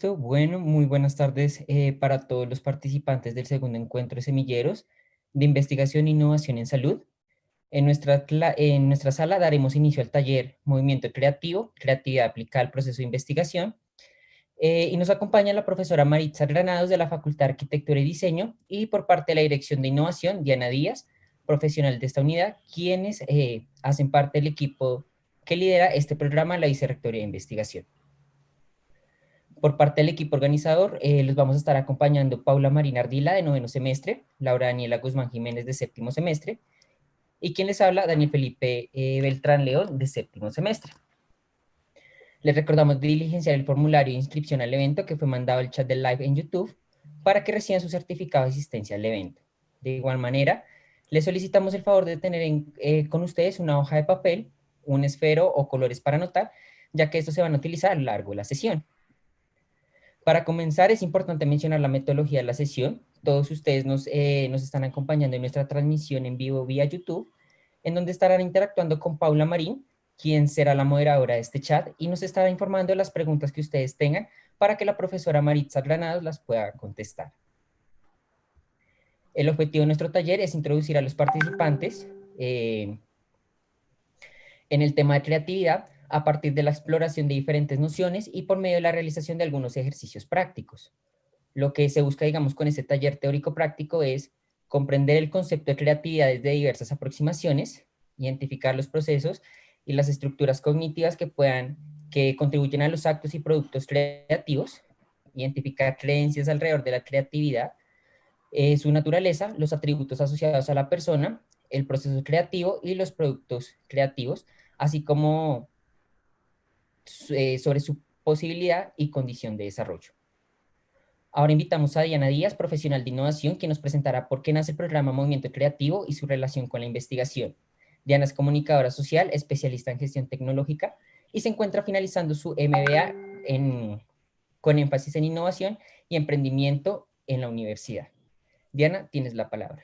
Listo, bueno, muy buenas tardes para todos los participantes del segundo encuentro de semilleros de investigación e innovación en salud. En nuestra sala daremos inicio al taller Movimiento Creativo, Creatividad aplicada al proceso de investigación. Y nos acompaña la profesora Maritza Granados de la Facultad de Arquitectura y Diseño y por parte de la Dirección de Innovación, Diana Díaz, profesional de esta unidad, quienes hacen parte del equipo que lidera este programa, la Vicerrectoría de Investigación. Por parte del equipo organizador, los vamos a estar acompañando Paula Marina Ardila, de noveno semestre, Laura Daniela Guzmán Jiménez, de séptimo semestre, y quien les habla, Daniel Felipe Beltrán León, de séptimo semestre. Les recordamos diligenciar el formulario de inscripción al evento que fue mandado al chat del live en YouTube para que reciban su certificado de asistencia al evento. De igual manera, les solicitamos el favor de tener con ustedes una hoja de papel, un esfero o colores para anotar, ya que estos se van a utilizar a lo largo de la sesión. Para comenzar, es importante mencionar la metodología de la sesión. Todos ustedes nos están acompañando en nuestra transmisión en vivo vía YouTube, en donde estarán interactuando con Paula Marín, quien será la moderadora de este chat, y nos estará informando de las preguntas que ustedes tengan para que la profesora Maritza Granados las pueda contestar. El objetivo de nuestro taller es introducir a los participantes en el tema de creatividad a partir de la exploración de diferentes nociones y por medio de la realización de algunos ejercicios prácticos. Lo que se busca, digamos, con este taller teórico práctico es comprender el concepto de creatividad desde diversas aproximaciones, identificar los procesos y las estructuras cognitivas que contribuyen a los actos y productos creativos, identificar creencias alrededor de la creatividad, su naturaleza, los atributos asociados a la persona, el proceso creativo y los productos creativos, así como sobre su posibilidad y condición de desarrollo. Ahora invitamos a Diana Díaz, profesional de innovación, quien nos presentará por qué nace el programa Movimiento Creativo y su relación con la investigación. Diana es comunicadora social, especialista en gestión tecnológica y se encuentra finalizando su MBA con énfasis en innovación y emprendimiento en la universidad. Diana, tienes la palabra.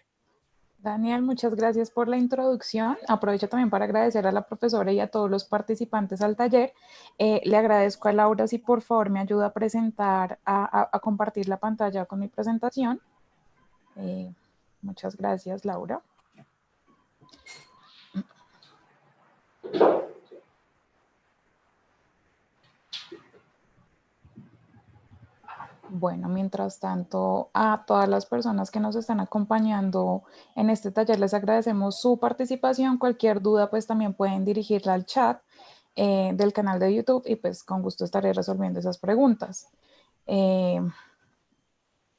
Daniel, muchas gracias por la introducción. Aprovecho también para agradecer a la profesora y a todos los participantes al taller. Le agradezco a Laura si por favor me ayuda a presentar, a compartir la pantalla con mi presentación. Muchas gracias, Laura. Bueno, mientras tanto, a todas las personas que nos están acompañando en este taller les agradecemos su participación. Cualquier duda, pues también pueden dirigirla al chat del canal de YouTube y pues con gusto estaré resolviendo esas preguntas.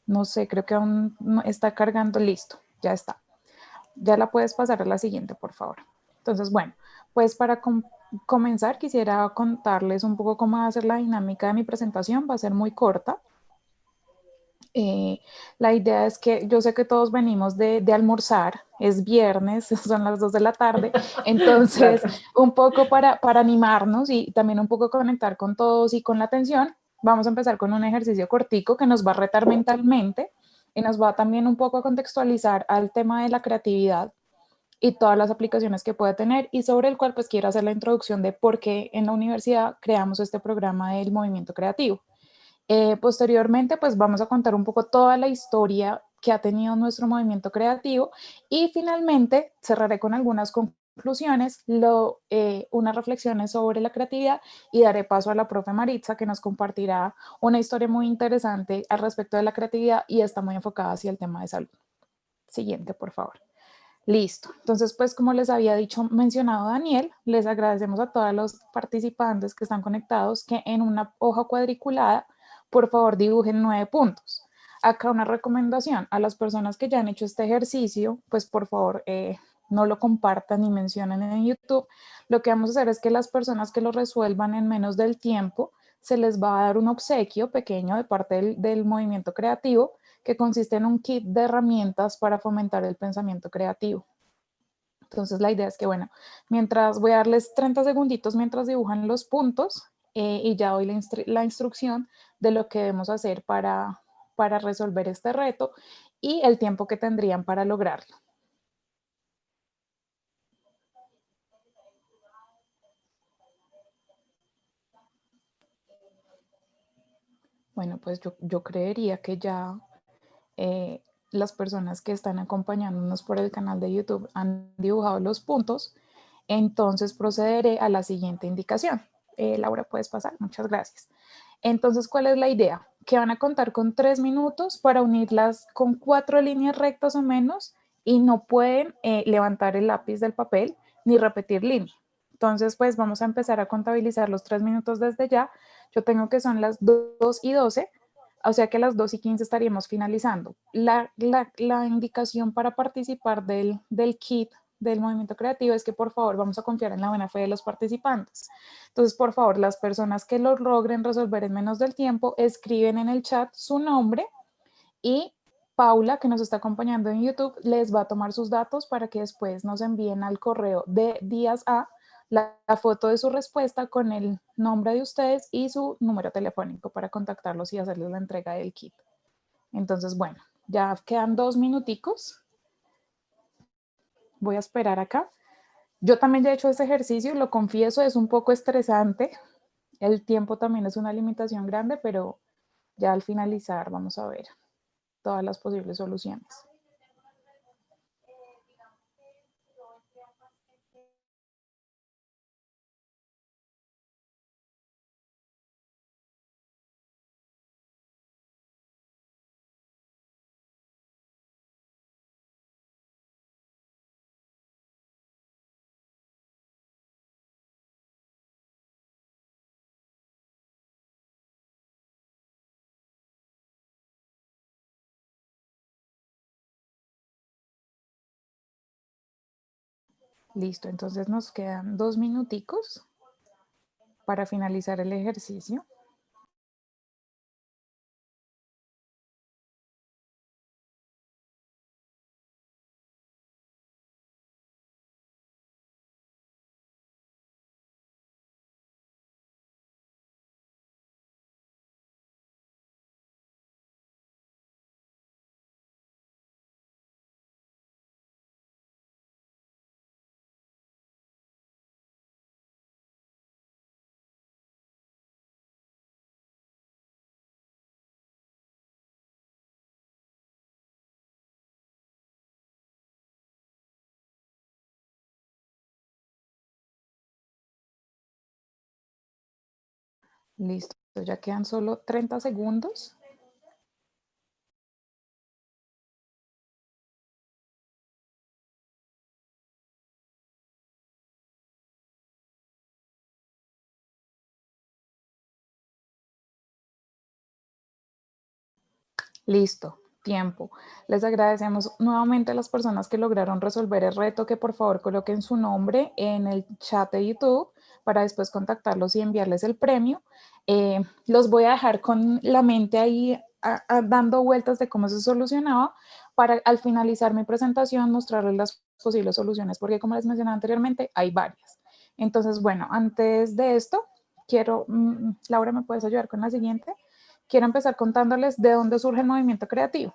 No sé, creo que aún no está cargando. Listo, ya está. Ya la puedes pasar a la siguiente, por favor. Entonces, bueno, pues para comenzar quisiera contarles un poco cómo va a ser la dinámica de mi presentación. Va a ser muy corta. La idea es que yo sé que todos venimos de almorzar, es viernes, son las 2 de la tarde, entonces un poco para animarnos y también un poco conectar con todos y con la atención, vamos a empezar con un ejercicio cortico que nos va a retar mentalmente y nos va también un poco a contextualizar al tema de la creatividad y todas las aplicaciones que puede tener y sobre el cual pues quiero hacer la introducción de por qué en la universidad creamos este programa del movimiento creativo. Posteriormente, pues vamos a contar un poco toda la historia que ha tenido nuestro movimiento creativo y finalmente cerraré con algunas conclusiones, unas reflexiones sobre la creatividad y daré paso a la profe Maritza que nos compartirá una historia muy interesante al respecto de la creatividad y está muy enfocada hacia el tema de salud. Siguiente, por favor. Listo. Entonces, pues como les había mencionado Daniel, les agradecemos a todos los participantes que están conectados que en una hoja cuadriculada, por favor, dibujen 9 puntos. Acá una recomendación a las personas que ya han hecho este ejercicio, pues por favor, no lo compartan ni mencionen en YouTube. Lo que vamos a hacer es que las personas que lo resuelvan en menos del tiempo, se les va a dar un obsequio pequeño de parte del movimiento creativo que consiste en un kit de herramientas para fomentar el pensamiento creativo. Entonces la idea es que, bueno, mientras voy a darles 30 segunditos mientras dibujan los puntos y ya doy la instrucción de lo que debemos hacer para resolver este reto y el tiempo que tendrían para lograrlo. Bueno, pues yo creería que ya eh, las personas que están acompañándonos por el canal de YouTube han dibujado los puntos. Entonces procederé a la siguiente indicación. Laura, puedes pasar. Muchas gracias. Entonces, ¿cuál es la idea? Que van a contar con 3 minutos para unirlas con 4 líneas rectas o menos y no pueden levantar el lápiz del papel ni repetir línea. Entonces, pues vamos a empezar a contabilizar los 3 minutos desde ya. Yo tengo que son las 2:12, o sea que a las 2:15 estaríamos finalizando. La indicación para participar del kit del movimiento creativo es que por favor vamos a confiar en la buena fe de los participantes. Entonces, por favor, las personas que lo logren resolver en menos del tiempo, escriben en el chat su nombre y Paula, que nos está acompañando en YouTube, les va a tomar sus datos para que después nos envíen al correo de Díaz A la foto de su respuesta con el nombre de ustedes y su número telefónico para contactarlos y hacerles la entrega del kit. Entonces, bueno, ya quedan 2 minuticos. Voy a esperar acá. Yo también ya he hecho ese ejercicio, lo confieso, es un poco estresante. El tiempo también es una limitación grande, pero ya al finalizar vamos a ver todas las posibles soluciones. Listo, entonces nos quedan 2 minuticos para finalizar el ejercicio. Listo, ya quedan solo 30 segundos. Listo, tiempo. Les agradecemos nuevamente a las personas que lograron resolver el reto, que por favor coloquen su nombre en el chat de YouTube para después contactarlos y enviarles el premio. Los voy a dejar con la mente ahí dando vueltas de cómo se solucionaba para al finalizar mi presentación mostrarles las posibles soluciones, porque como les mencioné anteriormente, hay varias. Entonces, bueno, antes de esto, quiero, Laura, ¿me puedes ayudar con la siguiente? Quiero empezar contándoles de dónde surge el movimiento creativo.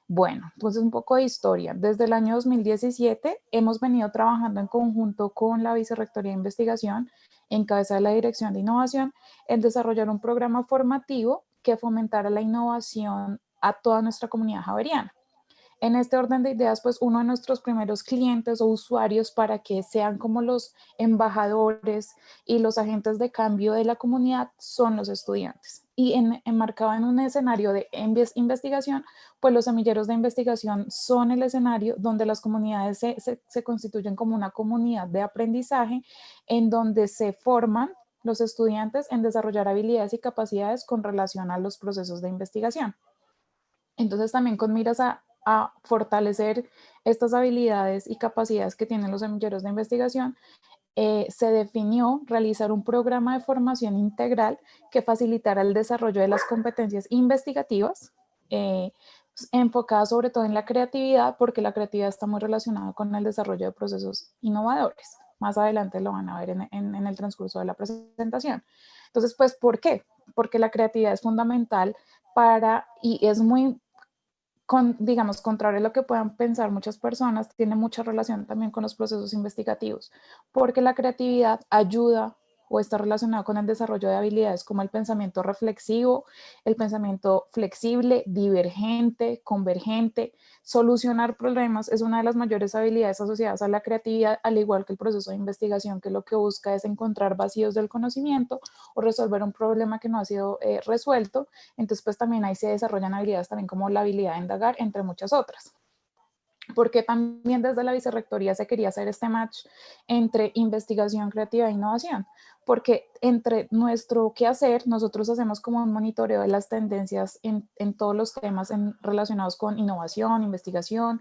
Bueno, entonces un poco de historia. Desde el año 2017 hemos venido trabajando en conjunto con la Vicerrectoría de Investigación, en cabeza de la Dirección de Innovación, en desarrollar un programa formativo que fomentara la innovación a toda nuestra comunidad javeriana. En este orden de ideas, pues uno de nuestros primeros clientes o usuarios para que sean como los embajadores y los agentes de cambio de la comunidad son los estudiantes. Y enmarcado en un escenario de investigación, pues los semilleros de investigación son el escenario donde las comunidades se constituyen como una comunidad de aprendizaje en donde se forman los estudiantes en desarrollar habilidades y capacidades con relación a los procesos de investigación. Entonces también con miras a fortalecer estas habilidades y capacidades que tienen los semilleros de investigación, se definió realizar un programa de formación integral que facilitara el desarrollo de las competencias investigativas, enfocadas sobre todo en la creatividad, porque la creatividad está muy relacionada con el desarrollo de procesos innovadores. Más adelante lo van a ver en el transcurso de la presentación. Entonces, pues, ¿por qué? Porque la creatividad es fundamental para, y es muy digamos, contrario a lo que puedan pensar muchas personas, tiene mucha relación también con los procesos investigativos, porque la creatividad ayuda o está relacionado con el desarrollo de habilidades como el pensamiento reflexivo, el pensamiento flexible, divergente, convergente. Solucionar problemas es una de las mayores habilidades asociadas a la creatividad, al igual que el proceso de investigación, que lo que busca es encontrar vacíos del conocimiento o resolver un problema que no ha sido resuelto. Entonces, pues también ahí se desarrollan habilidades también como la habilidad de indagar, entre muchas otras. Porque también desde la vicerrectoría se quería hacer este match entre investigación creativa e innovación, porque entre nuestro quehacer, nosotros hacemos como un monitoreo de las tendencias en todos los temas relacionados con innovación, investigación,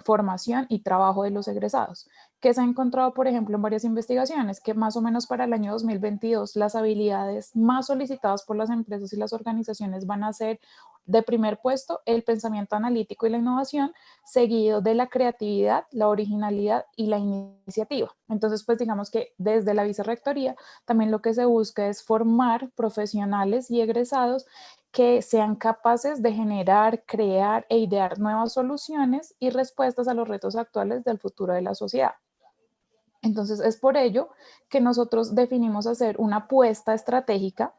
formación y trabajo de los egresados, que se ha encontrado, por ejemplo, en varias investigaciones, que más o menos para el año 2022 las habilidades más solicitadas por las empresas y las organizaciones van a ser de primer puesto el pensamiento analítico y la innovación, seguido de la creatividad, la originalidad y la iniciativa. Entonces, pues digamos que desde la vicerrectoría también lo que se busca es formar profesionales y egresados que sean capaces de generar, crear e idear nuevas soluciones y respuestas a los retos actuales del futuro de la sociedad. Entonces, es por ello que nosotros definimos hacer una apuesta estratégica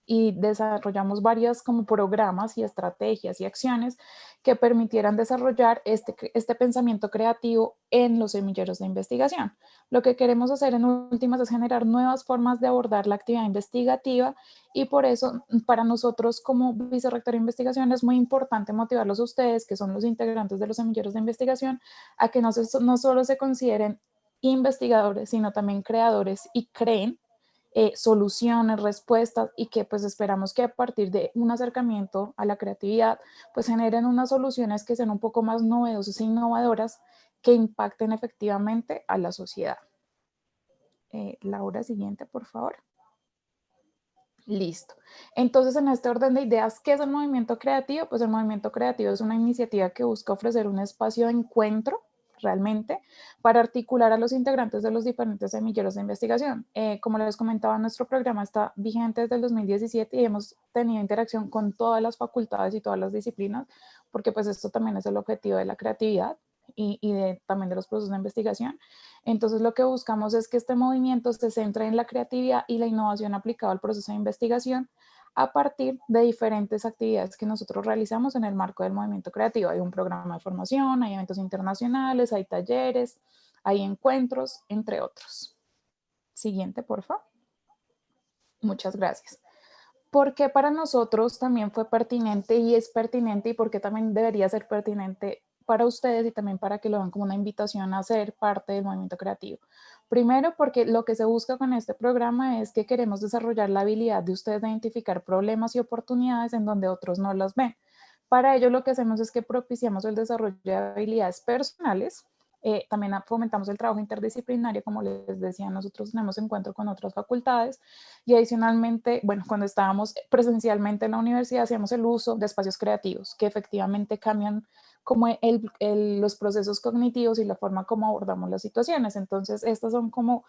y desarrollamos varias como programas y estrategias y acciones que permitieran desarrollar este pensamiento creativo en los semilleros de investigación. Lo que queremos hacer en últimas es generar nuevas formas de abordar la actividad investigativa y por eso para nosotros como vicerrector de investigación es muy importante motivarlos a ustedes, que son los integrantes de los semilleros de investigación, a que no solo se consideren investigadores, sino también creadores y creen soluciones, respuestas y que pues esperamos que a partir de un acercamiento a la creatividad pues generen unas soluciones que sean un poco más novedosas e innovadoras que impacten efectivamente a la sociedad. Laura, siguiente, por favor. Listo. Entonces, en este orden de ideas, ¿qué es el movimiento creativo? Pues el movimiento creativo es una iniciativa que busca ofrecer un espacio de encuentro realmente para articular a los integrantes de los diferentes semilleros de investigación. Como les comentaba, nuestro programa está vigente desde el 2017 y hemos tenido interacción con todas las facultades y todas las disciplinas, porque pues esto también es el objetivo de la creatividad y también de los procesos de investigación. Entonces lo que buscamos es que este movimiento se centre en la creatividad y la innovación aplicada al proceso de investigación a partir de diferentes actividades que nosotros realizamos en el marco del movimiento creativo. Hay un programa de formación, hay eventos internacionales, hay talleres, hay encuentros, entre otros. Siguiente, por favor. Muchas gracias. ¿Por qué para nosotros también fue pertinente y es pertinente y por qué también debería ser pertinente para ustedes y también para que lo vean como una invitación a ser parte del movimiento creativo? Primero, porque lo que se busca con este programa es que queremos desarrollar la habilidad de ustedes de identificar problemas y oportunidades en donde otros no las ven. Para ello, lo que hacemos es que propiciamos el desarrollo de habilidades personales. También fomentamos el trabajo interdisciplinario, como les decía, nosotros tenemos encuentro con otras facultades y adicionalmente, bueno, cuando estábamos presencialmente en la universidad hacíamos el uso de espacios creativos que efectivamente cambian como los procesos cognitivos y la forma como abordamos las situaciones. Entonces, estas son como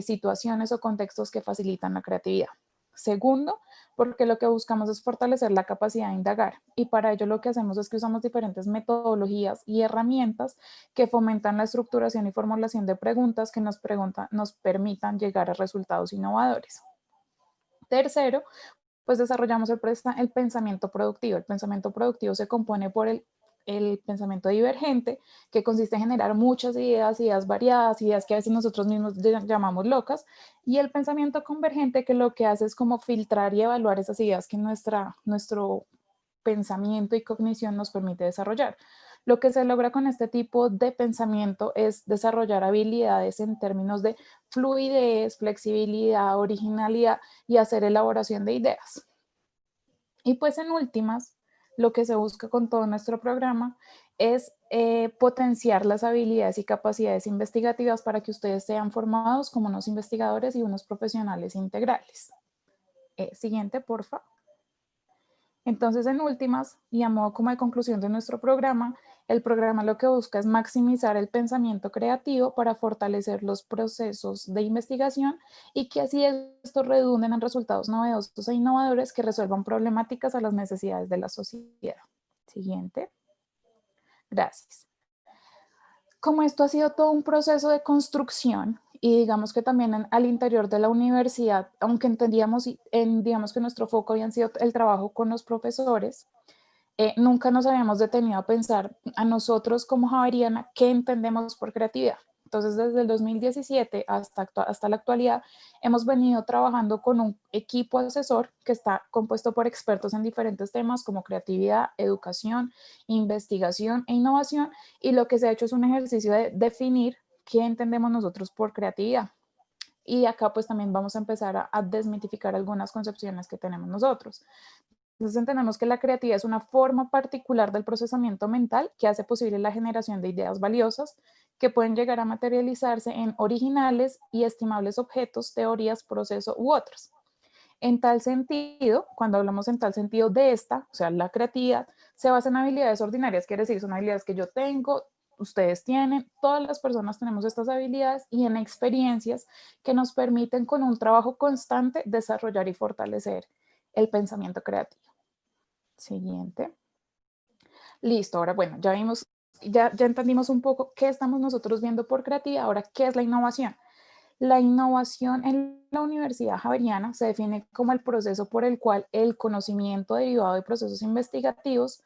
situaciones o contextos que facilitan la creatividad. Segundo, porque lo que buscamos es fortalecer la capacidad de indagar y para ello lo que hacemos es que usamos diferentes metodologías y herramientas que fomentan la estructuración y formulación de preguntas que nos permitan llegar a resultados innovadores. Tercero, pues desarrollamos el pensamiento productivo. El pensamiento productivo se compone por el pensamiento divergente, que consiste en generar muchas ideas, ideas variadas, ideas que a veces nosotros mismos llamamos locas, y el pensamiento convergente, que lo que hace es como filtrar y evaluar esas ideas que nuestro pensamiento y cognición nos permite desarrollar. Lo que se logra con este tipo de pensamiento es desarrollar habilidades en términos de fluidez, flexibilidad, originalidad y hacer elaboración de ideas. Y pues en últimas, lo que se busca con todo nuestro programa es potenciar las habilidades y capacidades investigativas para que ustedes sean formados como unos investigadores y unos profesionales integrales. Siguiente, por favor. Entonces, en últimas, y a modo como de conclusión de nuestro programa, el programa lo que busca es maximizar el pensamiento creativo para fortalecer los procesos de investigación y que así estos redunden en resultados novedosos e innovadores que resuelvan problemáticas a las necesidades de la sociedad. Siguiente. Gracias. Como esto ha sido todo un proceso de construcción Y digamos que también al interior de la universidad, aunque entendíamos, digamos que nuestro foco había sido el trabajo con los profesores, nunca nos habíamos detenido a pensar a nosotros como Javeriana qué entendemos por creatividad. Entonces, desde el 2017 hasta la actualidad, hemos venido trabajando con un equipo asesor que está compuesto por expertos en diferentes temas como creatividad, educación, investigación e innovación. Y lo que se ha hecho es un ejercicio de definir qué entendemos nosotros por creatividad. Y acá pues también vamos a empezar a desmitificar algunas concepciones que tenemos nosotros. Entonces entendemos que la creatividad es una forma particular del procesamiento mental que hace posible la generación de ideas valiosas que pueden llegar a materializarse en originales y estimables objetos, teorías, procesos u otros. En tal sentido, cuando hablamos en tal sentido de esta, o sea, la creatividad, se basa en habilidades ordinarias, quiere decir, son habilidades que yo tengo, ustedes tienen, todas las personas tenemos estas habilidades y en experiencias que nos permiten con un trabajo constante desarrollar y fortalecer el pensamiento creativo. Siguiente. Listo, ahora bueno, ya vimos, ya entendimos un poco qué estamos nosotros viendo por creatividad, ahora qué es la innovación. La innovación en la Universidad Javeriana se define como el proceso por el cual el conocimiento derivado de procesos investigativos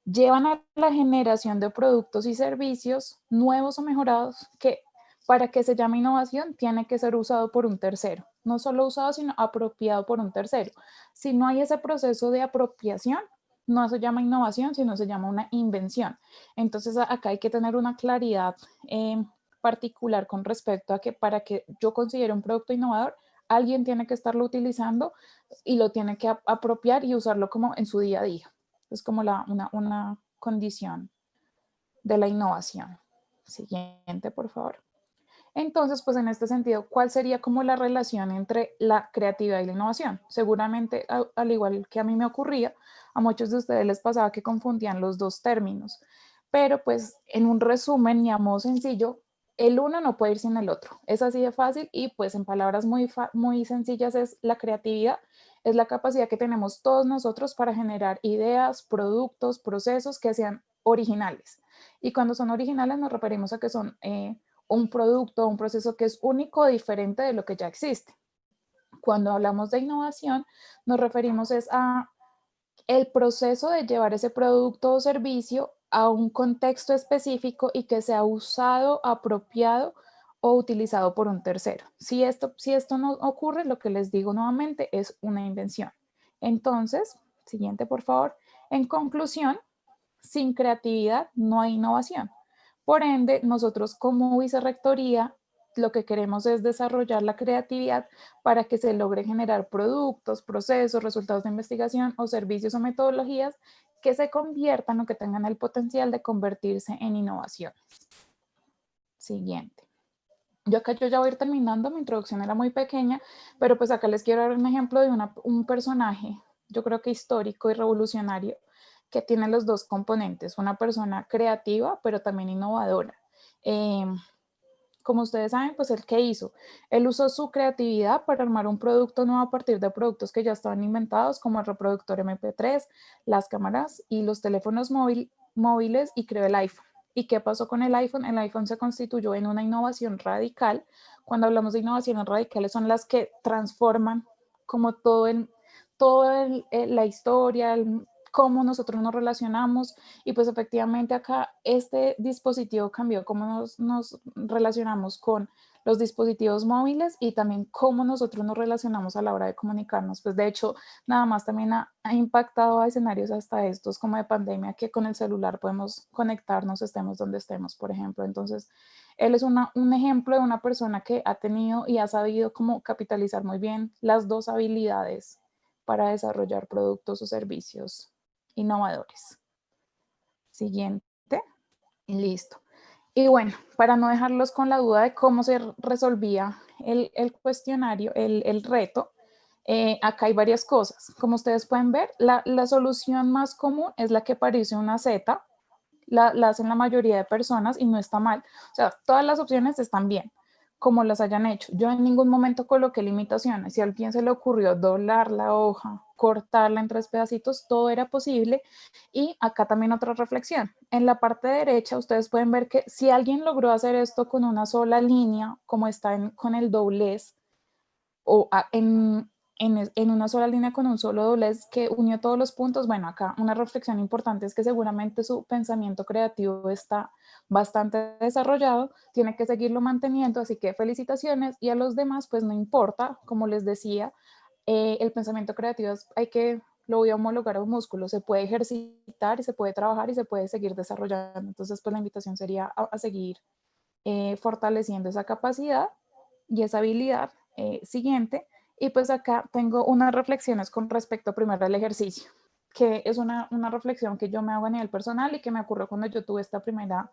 llevan a la generación de productos y servicios nuevos o mejorados que para que se llame innovación tiene que ser usado por un tercero. No solo usado, sino apropiado por un tercero. Si no hay ese proceso de apropiación, no se llama innovación, sino se llama una invención. Entonces acá hay que tener una claridad particular con respecto a que para que yo considere un producto innovador, alguien tiene que estarlo utilizando y lo tiene que apropiar y usarlo como en su día a día. Es como una condición de la innovación. Siguiente, por favor. Entonces, pues en este sentido, ¿cuál sería como la relación entre la creatividad y la innovación? Seguramente, al igual que a mí me ocurría, a muchos de ustedes les pasaba que confundían los dos términos. Pero pues en un resumen y a modo sencillo, el uno no puede ir sin el otro. Es así de fácil y pues en palabras muy sencillas es la creatividad, es la capacidad que tenemos todos nosotros para generar ideas, productos, procesos que sean originales. Y cuando son originales nos referimos a que son un producto, un proceso que es único, diferente de lo que ya existe. Cuando hablamos de innovación, nos referimos es a el proceso de llevar ese producto o servicio a un contexto específico y que sea usado, apropiado o utilizado por un tercero. Si esto no ocurre, lo que les digo nuevamente es una invención. Entonces, siguiente por favor. En conclusión, sin creatividad no hay innovación. Por ende, nosotros como vicerrectoría lo que queremos es desarrollar la creatividad para que se logre generar productos, procesos, resultados de investigación o servicios o metodologías que se conviertan o que tengan el potencial de convertirse en innovaciones. Siguiente. Yo ya voy a ir terminando, mi introducción era muy pequeña, pero pues acá les quiero dar un ejemplo de un personaje, yo creo que histórico y revolucionario, que tiene los dos componentes, una persona creativa, pero también innovadora. Como ustedes saben, pues ¿qué hizo? Él usó su creatividad para armar un producto nuevo a partir de productos que ya estaban inventados, como el reproductor MP3, las cámaras y los teléfonos móviles, y creó el iPhone. ¿Y qué pasó con el iPhone? El iPhone se constituyó en una innovación radical. Cuando hablamos de innovaciones radicales son las que transforman como toda la historia, cómo nosotros nos relacionamos y pues efectivamente acá este dispositivo cambió cómo nos relacionamos con los dispositivos móviles y también cómo nosotros nos relacionamos a la hora de comunicarnos. Pues de hecho, nada más también ha impactado a escenarios hasta estos como de pandemia que con el celular podemos conectarnos estemos donde estemos, por ejemplo. Entonces, él es un ejemplo de una persona que ha tenido y ha sabido cómo capitalizar muy bien las dos habilidades para desarrollar productos o servicios innovadores. Siguiente. Listo. Y bueno, para no dejarlos con la duda de cómo se resolvía el cuestionario, el reto, acá hay varias cosas. Como ustedes pueden ver, la solución más común es la que parece una Z, la hacen la mayoría de personas y no está mal. O sea, todas las opciones están bien, como las hayan hecho. Yo en ningún momento coloqué limitaciones. Si a alguien se le ocurrió doblar la hoja cortarla en 3 pedacitos, todo era posible. Y acá también otra reflexión. En la parte derecha ustedes pueden ver que si alguien logró hacer esto con una sola línea, como está con el doblez, o en una sola línea con un solo doblez que unió todos los puntos, bueno, acá una reflexión importante es que seguramente su pensamiento creativo está bastante desarrollado, tiene que seguirlo manteniendo, así que felicitaciones, y a los demás pues no importa, como les decía, el pensamiento creativo hay que, lo voy a homologar a un músculo, se puede ejercitar y se puede trabajar y se puede seguir desarrollando, entonces pues la invitación sería a seguir fortaleciendo esa capacidad y esa habilidad siguiente. Y pues acá tengo unas reflexiones con respecto primero al ejercicio, que es una reflexión que yo me hago a nivel personal y que me ocurrió cuando yo tuve esta primera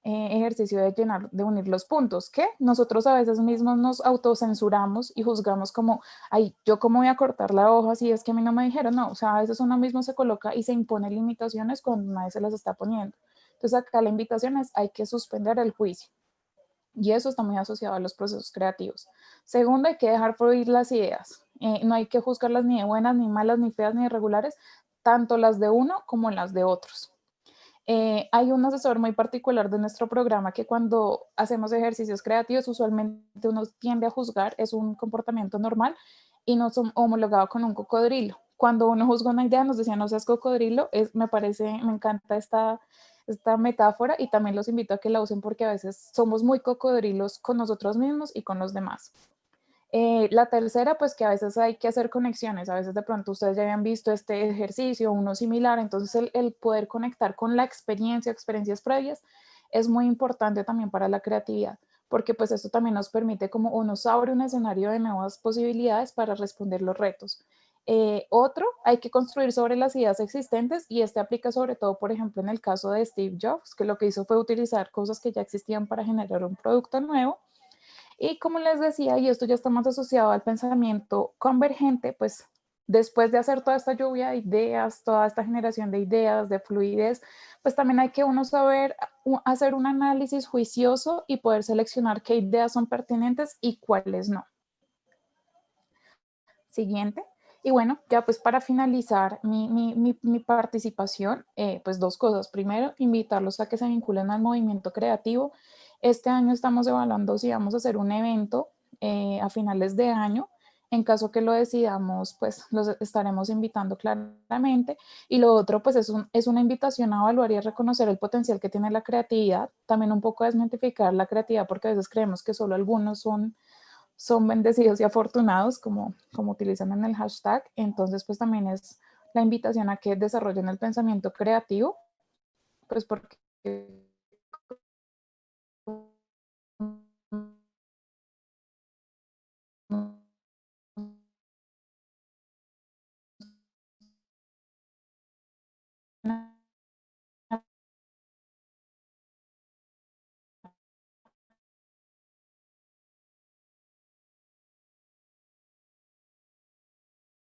ejercicio de llenar, de unir los puntos, que nosotros a veces mismos nos autocensuramos y juzgamos como, ay, yo cómo voy a cortar la hoja si es que a mí no me dijeron, no, o sea, a veces uno mismo se coloca y se impone limitaciones cuando nadie se las está poniendo. Entonces acá la invitación es, hay que suspender el juicio. Y eso está muy asociado a los procesos creativos. Segundo, hay que dejar fluir las ideas. No hay que juzgarlas ni de buenas, ni malas, ni feas, ni irregulares, tanto las de uno como las de otros. Hay un asesor muy particular de nuestro programa que cuando hacemos ejercicios creativos usualmente uno tiende a juzgar, es un comportamiento normal y no son homologado con un cocodrilo. Cuando uno juzga una idea nos decía no seas cocodrilo, me parece, me encanta esta metáfora y también los invito a que la usen porque a veces somos muy cocodrilos con nosotros mismos y con los demás. La tercera, pues que a veces hay que hacer conexiones, a veces de pronto ustedes ya habían visto este ejercicio, uno similar, entonces el poder conectar con la experiencia, experiencias previas, es muy importante también para la creatividad, porque pues esto también nos permite como o nos abre un escenario de nuevas posibilidades para responder los retos. Otro, hay que construir sobre las ideas existentes y este aplica sobre todo, por ejemplo, en el caso de Steve Jobs, que lo que hizo fue utilizar cosas que ya existían para generar un producto nuevo. Y como les decía, y esto ya está más asociado al pensamiento convergente, pues después de hacer toda esta lluvia de ideas, toda esta generación de ideas, de fluidez, pues también hay que uno saber hacer un análisis juicioso y poder seleccionar qué ideas son pertinentes y cuáles no. Siguiente. Y bueno, ya pues para finalizar mi participación, pues 2 cosas. Primero, invitarlos a que se vinculen al movimiento creativo. Este año estamos evaluando si vamos a hacer un evento a finales de año. En caso que lo decidamos, pues los estaremos invitando claramente. Y lo otro, pues es una invitación a evaluar y a reconocer el potencial que tiene la creatividad. También un poco a desmitificar la creatividad porque a veces creemos que solo algunos son bendecidos y afortunados, como utilizan en el hashtag. Entonces, pues también es la invitación a que desarrollen el pensamiento creativo, pues porque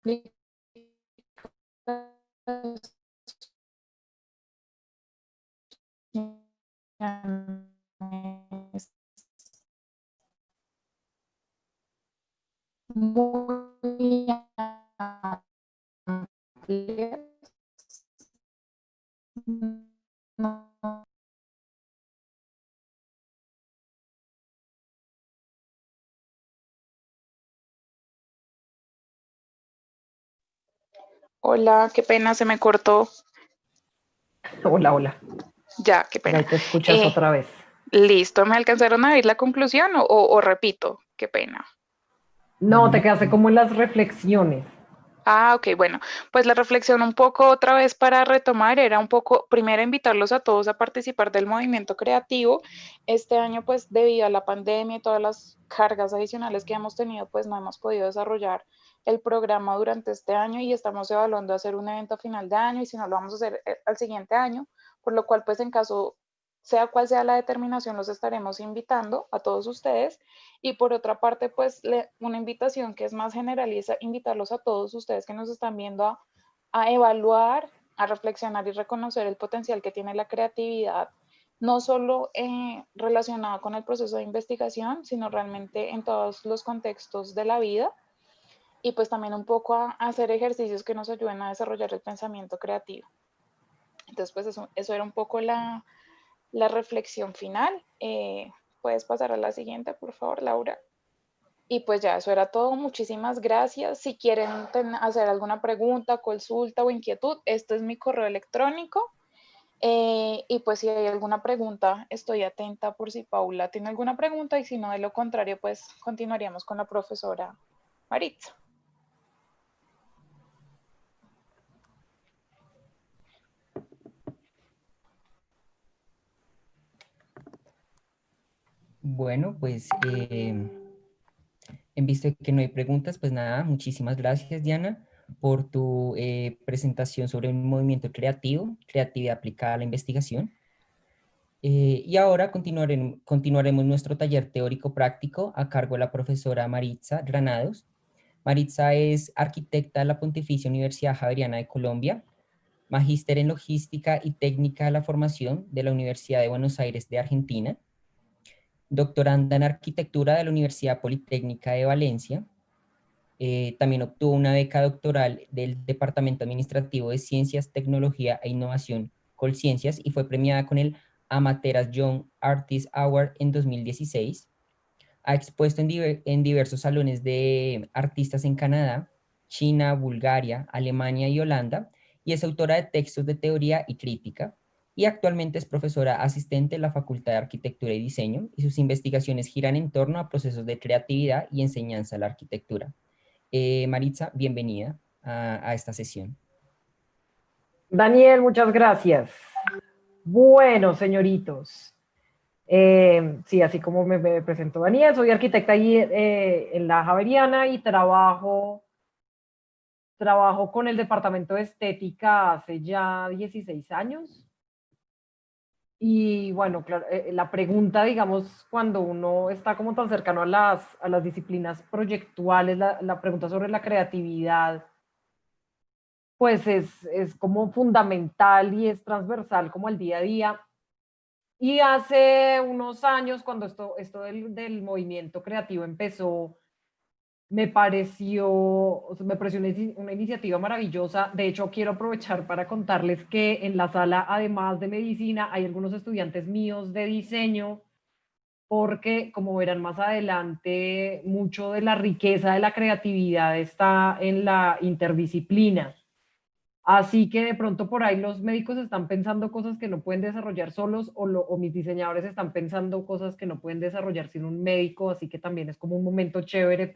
muy Hola, qué pena, se me cortó. Hola, hola. Ya, qué Por pena. ahí te escuchas Eh, otra vez. Listo, ¿me alcanzaron a oír la conclusión o repito? Qué pena. No, te quedaste como en las reflexiones. Ah, ok, bueno, pues la reflexión un poco otra vez para retomar era un poco, primero invitarlos a todos a participar del movimiento creativo. Este año, pues debido a la pandemia y todas las cargas adicionales que hemos tenido, pues no hemos podido desarrollar el programa durante este año y estamos evaluando hacer un evento a final de año y si no lo vamos a hacer al siguiente año, por lo cual pues en caso sea cual sea la determinación, los estaremos invitando a todos ustedes. Y por otra parte, pues una invitación que es más generaliza, invitarlos a todos ustedes que nos están viendo a evaluar, a reflexionar y reconocer el potencial que tiene la creatividad, no solo relacionado con el proceso de investigación, sino realmente en todos los contextos de la vida. y pues también un poco a hacer ejercicios que nos ayuden a desarrollar el pensamiento creativo. Entonces, pues eso era un poco la reflexión final. Puedes pasar a la siguiente, por favor, Laura. Y pues ya, eso era todo. Muchísimas gracias. Si quieren hacer alguna pregunta, consulta o inquietud, este es mi correo electrónico. Y pues si hay alguna pregunta, estoy atenta por si Paula tiene alguna pregunta, y si no, de lo contrario, pues continuaríamos con la profesora Maritza. Bueno, pues en vista de que no hay preguntas, pues nada, muchísimas gracias, Diana, por tu presentación sobre un movimiento creativo, creatividad aplicada a la investigación. Y ahora continuaremos nuestro taller teórico práctico a cargo de la profesora Maritza Granados. Maritza es arquitecta de la Pontificia Universidad Javeriana de Colombia, magíster en logística y técnica de la formación de la Universidad de Buenos Aires de Argentina, doctoranda en arquitectura de la Universidad Politécnica de Valencia. También obtuvo una beca doctoral del Departamento Administrativo de Ciencias, Tecnología e Innovación, Colciencias, y fue premiada con el Amaterasu Young Artist Award en 2016. Ha expuesto en diversos salones de artistas en Canadá, China, Bulgaria, Alemania y Holanda, y es autora de textos de teoría y crítica, y actualmente es profesora asistente en la Facultad de Arquitectura y Diseño, y sus investigaciones giran en torno a procesos de creatividad y enseñanza de la arquitectura. Maritza, bienvenida a esta sesión. Daniel, muchas gracias. Bueno, señoritos. Sí, así como me presentó Daniel, soy arquitecta ahí en la Javeriana y trabajo con el departamento de estética hace ya 16 años. Y bueno, claro, la pregunta, digamos, cuando uno está como tan cercano a las disciplinas proyectuales, la pregunta sobre la creatividad, pues es como fundamental y es transversal como al día a día. Y hace unos años, cuando esto del movimiento creativo empezó, me pareció una iniciativa maravillosa. De hecho, quiero aprovechar para contarles que en la sala, además de medicina, hay algunos estudiantes míos de diseño, porque como verán más adelante, mucho de la riqueza de la creatividad está en la interdisciplina. Así que de pronto por ahí los médicos están pensando cosas que no pueden desarrollar solos, o mis diseñadores están pensando cosas que no pueden desarrollar sin un médico, así que también es como un momento chévere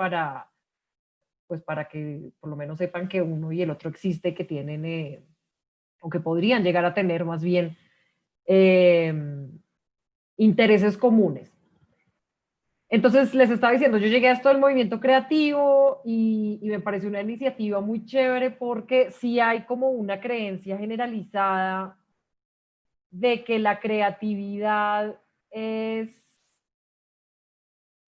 pues para que por lo menos sepan que uno y el otro existe, que tienen, o que podrían llegar a tener más bien, eh, intereses comunes. Entonces les estaba diciendo, yo llegué a esto del movimiento creativo y me pareció una iniciativa muy chévere, porque sí hay como una creencia generalizada de que la creatividad es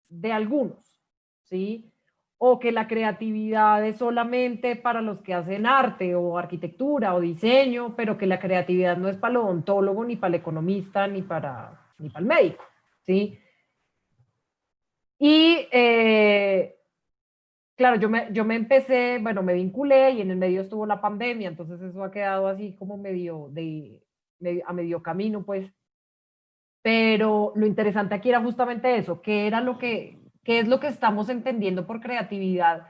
de algunos, ¿sí? O que la creatividad es solamente para los que hacen arte o arquitectura o diseño, pero que la creatividad no es para el odontólogo, ni para el economista, ni para el médico, ¿sí? Y claro, yo me empecé, bueno, me vinculé y en el medio estuvo la pandemia, entonces eso ha quedado así como a medio camino, pues. Pero lo interesante aquí era justamente eso, qué es lo que estamos entendiendo por creatividad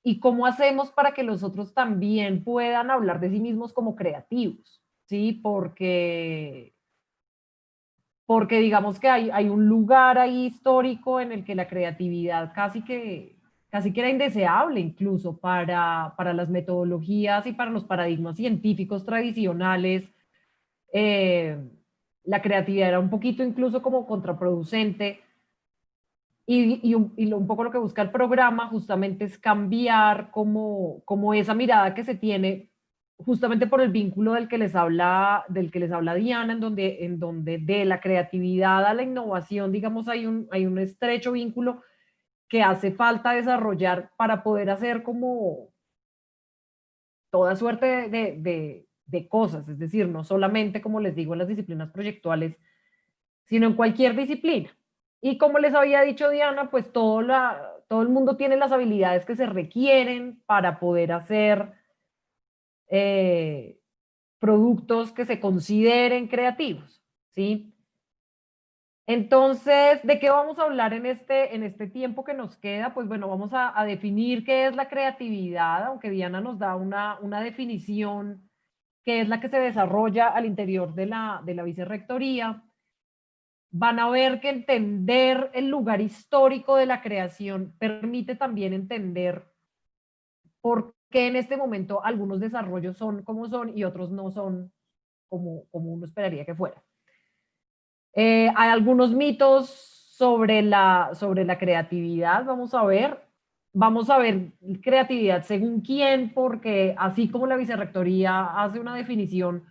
y cómo hacemos para que los otros también puedan hablar de sí mismos como creativos, ¿sí? Porque digamos que hay un lugar ahí histórico en el que la creatividad casi que era indeseable, incluso para las metodologías y para los paradigmas científicos tradicionales. eh, la creatividad era un poquito incluso como contraproducente, y un poco lo que busca el programa justamente es cambiar como esa mirada que se tiene justamente por el vínculo del que les habla Diana, en donde de la creatividad a la innovación, digamos, hay un estrecho vínculo que hace falta desarrollar para poder hacer como toda suerte de cosas, es decir, no solamente, como les digo, en las disciplinas proyectuales, sino en cualquier disciplina. Y como les había dicho Diana, pues todo el mundo tiene las habilidades que se requieren para poder hacer productos que se consideren creativos, ¿sí? Entonces, ¿de qué vamos a hablar en este tiempo que nos queda? Pues bueno, vamos a definir qué es la creatividad, aunque Diana nos da una definición que es la que se desarrolla al interior de la vicerrectoría. Van a ver que entender el lugar histórico de la creación permite también entender por qué en este momento algunos desarrollos son como son y otros no son como uno esperaría que fuera. Hay algunos mitos sobre la creatividad, vamos a ver creatividad según quién, porque así como la vicerrectoría hace una definición,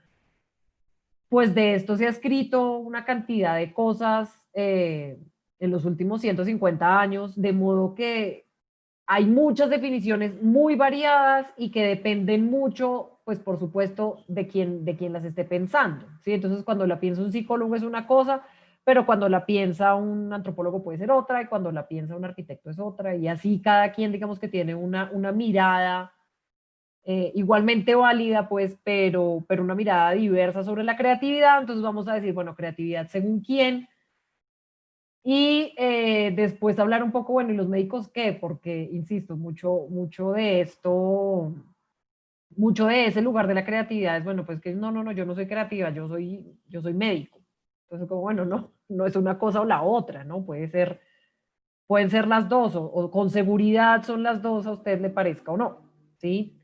pues de esto se ha escrito una cantidad de cosas en los últimos 150 años, de modo que hay muchas definiciones muy variadas y que dependen mucho, pues por supuesto, de quién las esté pensando, ¿sí? Entonces, cuando la piensa un psicólogo es una cosa, pero cuando la piensa un antropólogo puede ser otra, y cuando la piensa un arquitecto es otra, y así cada quien, digamos que tiene una mirada igualmente válida, pues, pero una mirada diversa sobre la creatividad. Entonces vamos a decir, bueno, creatividad según quién. Y después hablar un poco, bueno, ¿y los médicos qué? Porque, insisto, mucho de esto, mucho de ese lugar de la creatividad es, bueno, pues que no, yo no soy creativa, yo soy médico. Entonces, como, bueno, no es una cosa o la otra, ¿no? Pueden ser las dos, o con seguridad son las dos, a usted le parezca o no, ¿sí?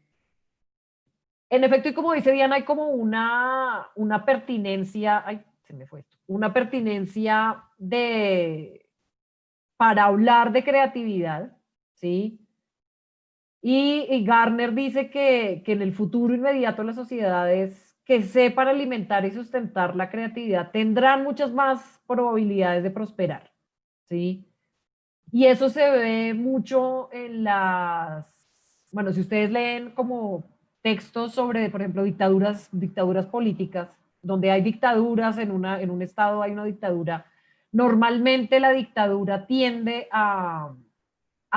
En efecto, y como dice Diana, hay como una pertinencia, ay, se me fue esto, una pertinencia para hablar de creatividad, ¿sí? Y Garner dice que en el futuro inmediato las sociedades que sepan alimentar y sustentar la creatividad tendrán muchas más probabilidades de prosperar, ¿sí? Y eso se ve mucho bueno, si ustedes leen como textos sobre, por ejemplo, dictaduras políticas, donde hay dictaduras en un estado hay una dictadura, normalmente la dictadura tiende a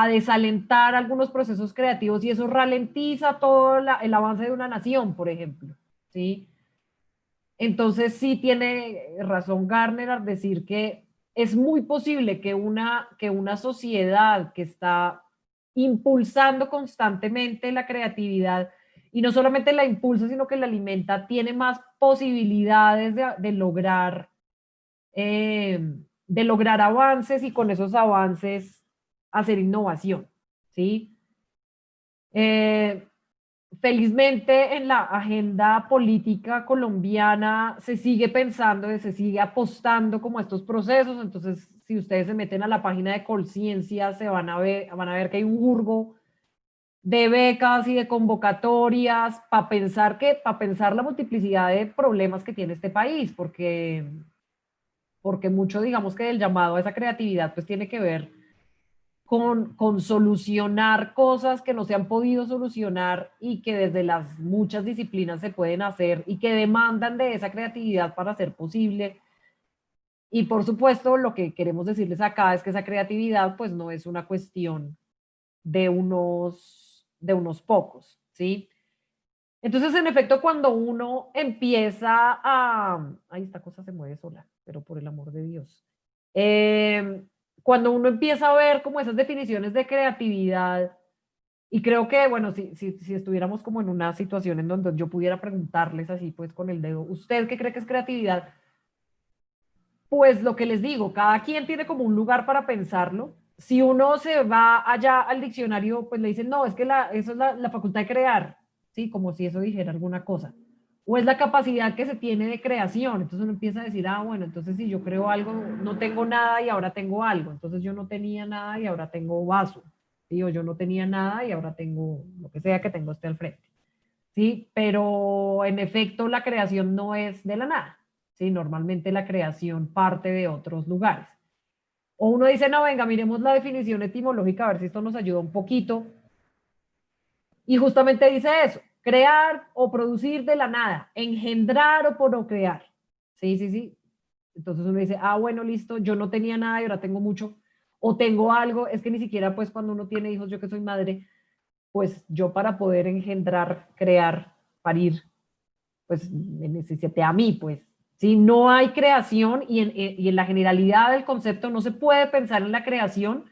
desalentar algunos procesos creativos y eso ralentiza todo el avance de una nación, por ejemplo, ¿sí? Entonces sí tiene razón Garner al decir que es muy posible que una sociedad que está impulsando constantemente la creatividad y no solamente la impulsa, sino que la alimenta, tiene más posibilidades eh, de lograr avances y con esos avances hacer innovación, ¿sí? Eh, Felizmente en la agenda política colombiana se sigue pensando, se sigue apostando como a estos procesos. Entonces, si ustedes se meten a la página de Colciencia, van a ver que hay un hurgo de becas y de convocatorias para pensar la multiplicidad de problemas que tiene este país, porque mucho, digamos que el llamado a esa creatividad, pues tiene que ver con solucionar cosas que no se han podido solucionar y que desde las muchas disciplinas se pueden hacer y que demandan de esa creatividad para ser posible. Y por supuesto, lo que queremos decirles acá es que esa creatividad pues no es una cuestión de unos pocos, ¿sí? Entonces, en efecto, cuando uno empieza Ay, esta cosa se mueve sola, pero por el amor de Dios. Cuando uno empieza a ver como esas definiciones de creatividad, y creo que, bueno, si estuviéramos como en una situación en donde yo pudiera preguntarles así, pues con el dedo, ¿usted qué cree que es creatividad? Pues lo que les digo, cada quien tiene como un lugar para pensarlo. Si uno se va allá al diccionario, pues le dicen, no, es que eso es la facultad de crear, ¿sí? Como si eso dijera alguna cosa. O es la capacidad que se tiene de creación. Entonces uno empieza a decir, bueno, entonces si yo creo algo, no tengo nada y ahora tengo algo. Entonces yo no tenía nada y ahora tengo vaso, ¿sí? O yo no tenía nada y ahora tengo lo que sea que tengo usted al frente, ¿sí? Pero en efecto la creación no es de la nada, ¿sí? Normalmente la creación parte de otros lugares. O uno dice, no, venga, miremos la definición etimológica, a ver si esto nos ayuda un poquito. Y justamente dice eso, crear o producir de la nada, engendrar o procrear. Sí. Entonces uno dice, bueno, listo, yo no tenía nada y ahora tengo mucho. o tengo algo, es que ni siquiera pues cuando uno tiene hijos, yo que soy madre, pues yo para poder engendrar, crear, parir, pues me necesité a mí, pues. Si no hay creación y en la generalidad del concepto no se puede pensar en la creación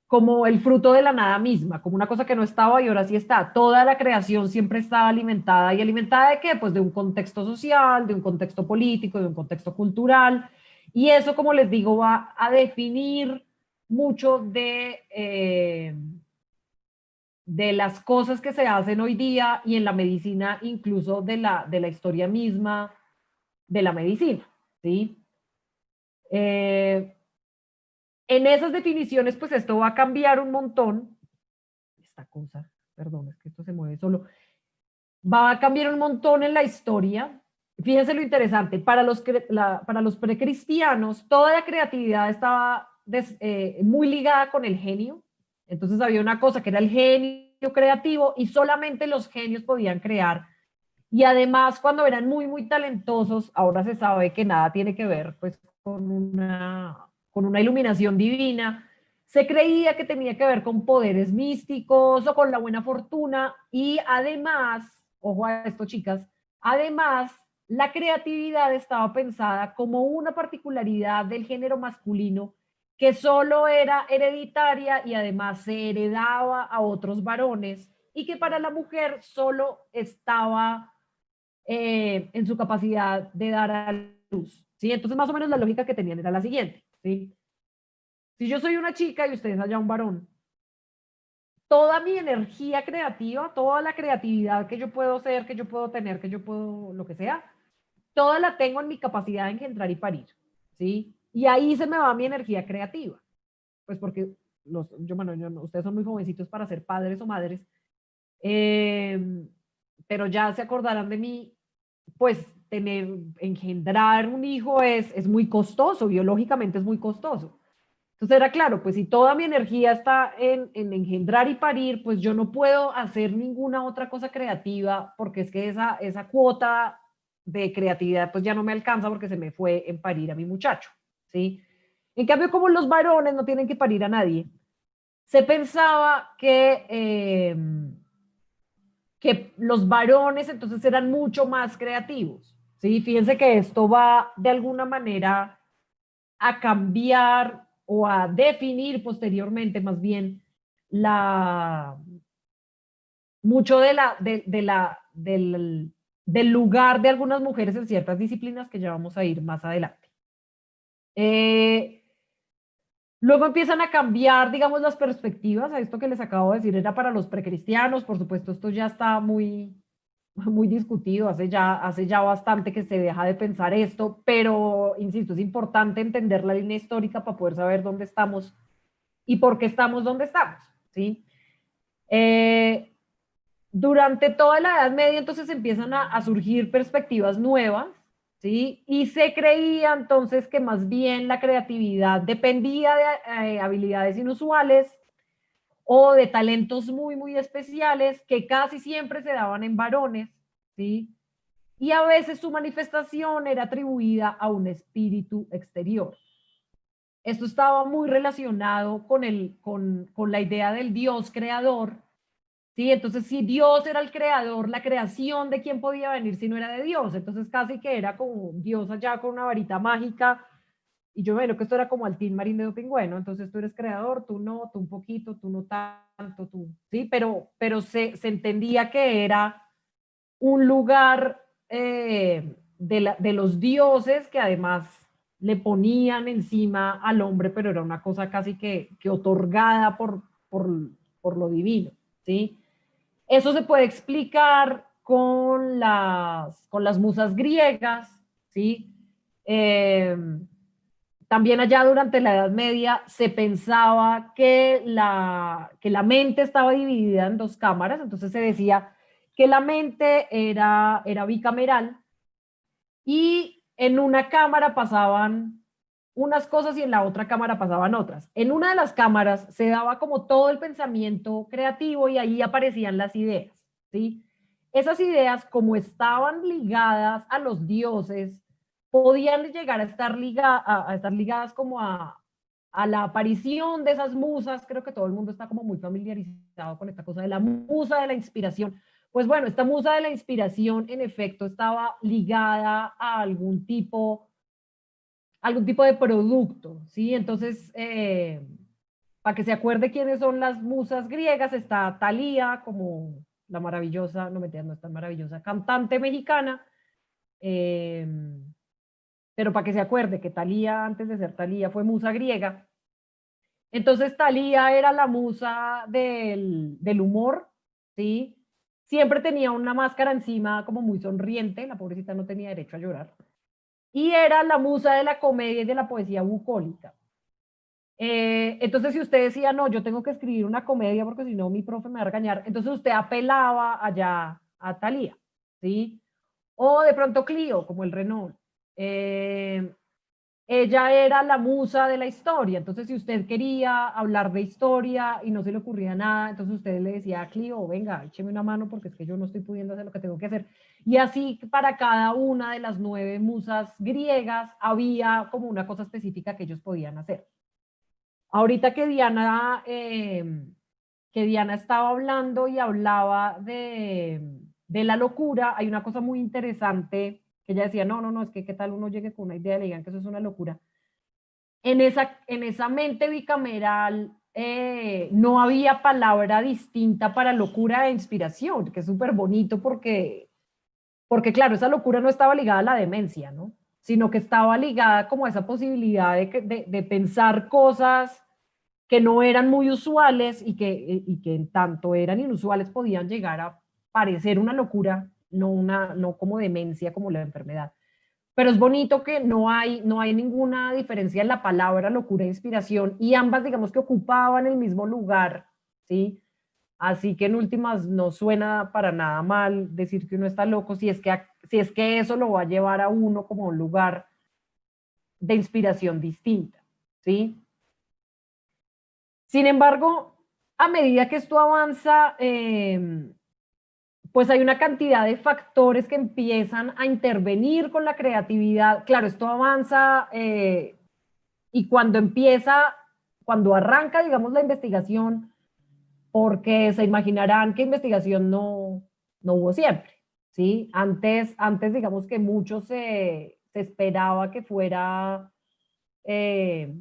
como el fruto de la nada misma, como una cosa que no estaba y ahora sí está. Toda la creación siempre estaba alimentada. ¿Y alimentada de qué? Pues de un contexto social, de un contexto político, de un contexto cultural. Y eso, como les digo, va a definir mucho de las cosas que se hacen hoy día y en la medicina, incluso de la historia misma de la medicina, ¿sí? En esas definiciones, pues esto va a cambiar un montón. Esta cosa, perdón, es que esto se mueve solo. Va a cambiar un montón en la historia. Fíjense lo interesante, para los precristianos, toda la creatividad estaba muy ligada con el genio. Entonces había una cosa que era el genio creativo y solamente los genios podían crear. Y además, cuando eran muy, muy talentosos, ahora se sabe que nada tiene que ver pues, con una iluminación divina. Se creía que tenía que ver con poderes místicos o con la buena fortuna. Y además, ojo a esto, chicas, además, la creatividad estaba pensada como una particularidad del género masculino que solo era hereditaria y además se heredaba a otros varones y que para la mujer solo estaba en su capacidad de dar a luz. ¿Sí? Entonces, más o menos la lógica que tenían era la siguiente. ¿Sí? Si yo soy una chica y ustedes allá un varón, toda mi energía creativa, toda la creatividad que yo puedo ser, que yo puedo tener, que yo puedo, lo que sea, toda la tengo en mi capacidad de engendrar y parir. ¿Sí? Y ahí se me va mi energía creativa. Pues porque ustedes son muy jovencitos para ser padres o madres, pero ya se acordarán de mí, pues engendrar un hijo es muy costoso, biológicamente es muy costoso. Entonces era claro, pues si toda mi energía está en engendrar y parir, pues yo no puedo hacer ninguna otra cosa creativa porque es que esa cuota de creatividad pues ya no me alcanza porque se me fue en parir a mi muchacho, ¿sí? En cambio, como los varones no tienen que parir a nadie, se pensaba que los varones entonces eran mucho más creativos, ¿sí? Fíjense que esto va de alguna manera a cambiar o a definir posteriormente más bien la, mucho del lugar de algunas mujeres en ciertas disciplinas que ya vamos a ir más adelante. Luego empiezan a cambiar, digamos, las perspectivas. A esto que les acabo de decir era para los precristianos. Por supuesto, esto ya está muy discutido. Hace ya bastante que se deja de pensar esto, pero, insisto, es importante entender la línea histórica para poder saber dónde estamos y por qué estamos donde estamos, ¿sí? Durante toda la Edad Media, entonces empiezan a surgir perspectivas nuevas, ¿sí? Y se creía entonces que más bien la creatividad dependía de habilidades inusuales o de talentos muy, muy especiales que casi siempre se daban en varones, ¿sí? Y a veces su manifestación era atribuida a un espíritu exterior. Esto estaba muy relacionado con la idea del Dios creador, ¿sí? Entonces, si Dios era el creador, la creación de quién podía venir si no era de Dios. Entonces, casi que era como Dios allá con una varita mágica. Y yo veo que esto era como al Tin Marín de Dopingüeno. Entonces, tú eres creador, tú no, tú un poquito, tú no tanto, tú, ¿sí? Pero se entendía que era un lugar de los dioses que además le ponían encima al hombre, pero era una cosa casi que otorgada por lo divino, ¿sí? Eso se puede explicar con las musas griegas, ¿sí? También allá durante la Edad Media se pensaba que la mente estaba dividida en dos cámaras, entonces se decía que la mente era bicameral y en una cámara pasaban unas cosas y en la otra cámara pasaban otras. En una de las cámaras se daba como todo el pensamiento creativo y ahí aparecían las ideas, ¿sí? Esas ideas, como estaban ligadas a los dioses, podían llegar a estar ligadas como a la aparición de esas musas. Creo que todo el mundo está como muy familiarizado con esta cosa de la musa de la inspiración. Pues bueno, esta musa de la inspiración en efecto estaba ligada a algún tipo de producto, ¿sí? Entonces, para que se acuerde quiénes son las musas griegas, está Thalía como la maravillosa, no mentira, no es tan maravillosa, cantante mexicana, eh, pero para que se acuerde que Thalía, antes de ser Thalía, fue musa griega. Entonces Thalía era la musa del humor, ¿sí? Siempre tenía una máscara encima como muy sonriente, la pobrecita no tenía derecho a llorar. Y era la musa de la comedia y de la poesía bucólica. Entonces, si usted decía, no, yo tengo que escribir una comedia porque si no mi profe me va a regañar, entonces usted apelaba allá a Thalía, ¿sí? O de pronto Clio, como el Renault. Ella era la musa de la historia, entonces si usted quería hablar de historia y no se le ocurría nada, entonces usted le decía a Clio, venga, écheme una mano porque es que yo no estoy pudiendo hacer lo que tengo que hacer. Y así para cada una de las 9 musas griegas había como una cosa específica que ellos podían hacer. Ahorita que Diana estaba hablando y hablaba de la locura, hay una cosa muy interesante que ella decía, no, no, no, es que qué tal uno llegue con una idea y le digan que eso es una locura. En esa mente bicameral no había palabra distinta para locura e inspiración, que es súper bonito porque claro, esa locura no estaba ligada a la demencia, ¿no? Sino que estaba ligada como a esa posibilidad de pensar cosas que no eran muy usuales y que en tanto eran inusuales podían llegar a parecer una locura, no como demencia, como la enfermedad. Pero es bonito que no hay ninguna diferencia en la palabra locura e inspiración y ambas digamos que ocupaban el mismo lugar, ¿sí? Así que en últimas no suena para nada mal decir que uno está loco si es que eso lo va a llevar a uno como a un lugar de inspiración distinta, ¿sí? Sin embargo, a medida que esto avanza, pues hay una cantidad de factores que empiezan a intervenir con la creatividad. Claro, esto avanza y cuando arranca, digamos, la investigación, porque se imaginarán que investigación no hubo siempre, ¿sí? Antes digamos que mucho se esperaba que fuera eh,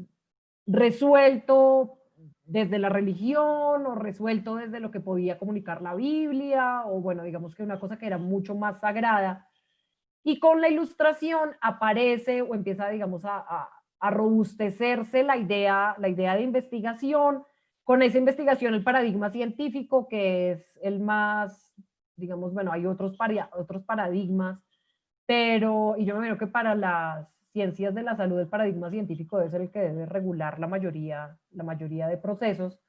resuelto desde la religión o resuelto desde lo que podía comunicar la Biblia, o bueno, digamos que una cosa que era mucho más sagrada. Y con la ilustración aparece o empieza, digamos, a robustecerse la idea de investigación. Con esa investigación, el paradigma científico, que es el más, digamos, bueno, hay otros paradigmas, pero, y yo me veo que para las ciencias de la salud el paradigma científico debe ser el que debe regular la mayoría de procesos.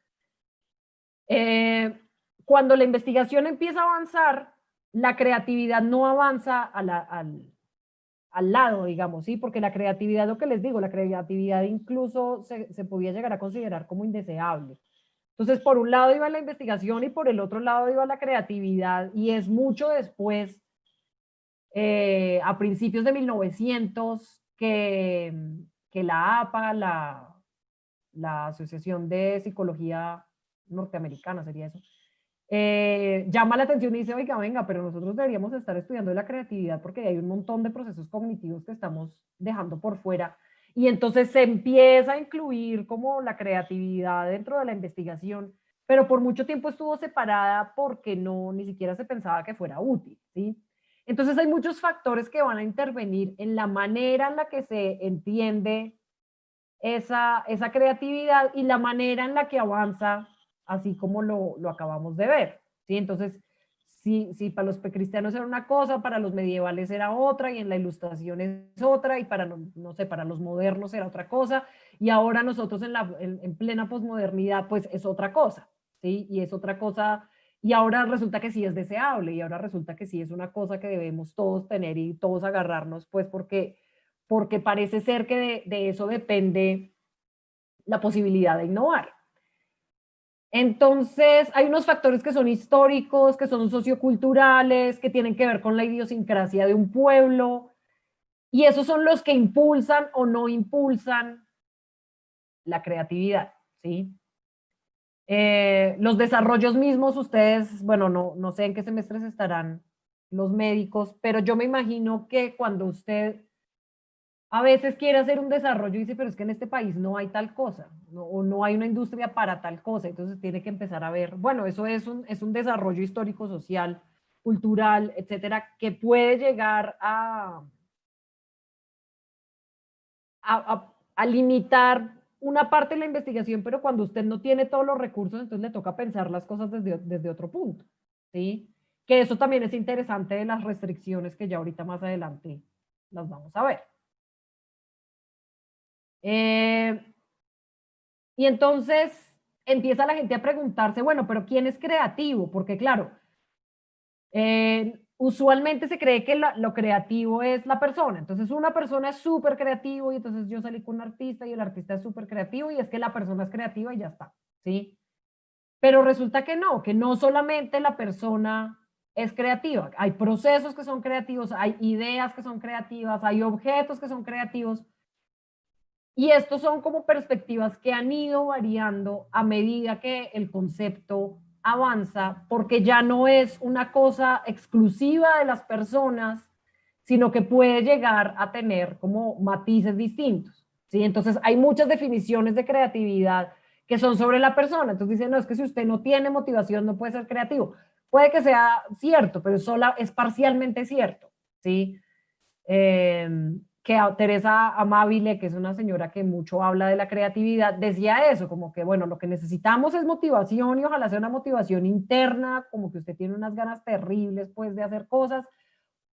Eh, Cuando la investigación empieza a avanzar, la creatividad no avanza al lado, digamos, ¿sí? Porque la creatividad, lo que les digo, la creatividad incluso se podía llegar a considerar como indeseable. Entonces, por un lado iba la investigación y por el otro lado iba la creatividad, y es mucho después, a principios de 1900, que la APA, la Asociación de Psicología Norteamericana, sería eso, llama la atención y dice, oiga, venga, pero nosotros deberíamos estar estudiando la creatividad porque hay un montón de procesos cognitivos que estamos dejando por fuera. Y entonces se empieza a incluir como la creatividad dentro de la investigación, pero por mucho tiempo estuvo separada porque ni siquiera se pensaba que fuera útil, ¿sí? Entonces hay muchos factores que van a intervenir en la manera en la que se entiende esa creatividad y la manera en la que avanza, así como lo acabamos de ver, ¿sí? Entonces, si para los precristianos era una cosa, para los medievales era otra, y en la ilustración es otra, y para, no sé, para los modernos era otra cosa, y ahora nosotros en plena posmodernidad, pues es otra cosa, ¿sí? Y es otra cosa, y ahora resulta que sí es deseable, y ahora resulta que sí es una cosa que debemos todos tener y todos agarrarnos, pues porque parece ser que de eso depende la posibilidad de innovar. Entonces, hay unos factores que son históricos, que son socioculturales, que tienen que ver con la idiosincrasia de un pueblo, y esos son los que impulsan o no impulsan la creatividad, ¿sí? Los desarrollos mismos, ustedes, bueno, no sé en qué semestres estarán los médicos, pero yo me imagino que cuando usted a veces quiere hacer un desarrollo y dice, pero es que en este país no hay tal cosa, o no hay una industria para tal cosa, entonces tiene que empezar a ver, bueno, eso es un desarrollo histórico, social, cultural, etcétera, que puede llegar a limitar una parte de la investigación, pero cuando usted no tiene todos los recursos, entonces le toca pensar las cosas desde otro punto, ¿sí? Que eso también es interesante de las restricciones que ya ahorita más adelante las vamos a ver. Y entonces empieza la gente a preguntarse, bueno, pero ¿quién es creativo? Porque claro, usualmente se cree que lo creativo es la persona. Entonces una persona es súper creativo y entonces yo salí con un artista y el artista es súper creativo y es que la persona es creativa y ya está, ¿sí? Pero resulta que no solamente la persona es creativa. Hay procesos que son creativos, hay ideas que son creativas, hay objetos que son creativos. Y estos son como perspectivas que han ido variando a medida que el concepto avanza, porque ya no es una cosa exclusiva de las personas, sino que puede llegar a tener como matices distintos, ¿sí? Entonces hay muchas definiciones de creatividad que son sobre la persona. Entonces dicen, no, es que si usted no tiene motivación no puede ser creativo. Puede que sea cierto, pero es parcialmente cierto, ¿sí? Que Teresa Amabile, que es una señora que mucho habla de la creatividad, decía eso, como que, bueno, lo que necesitamos es motivación y ojalá sea una motivación interna, como que usted tiene unas ganas terribles, pues, de hacer cosas,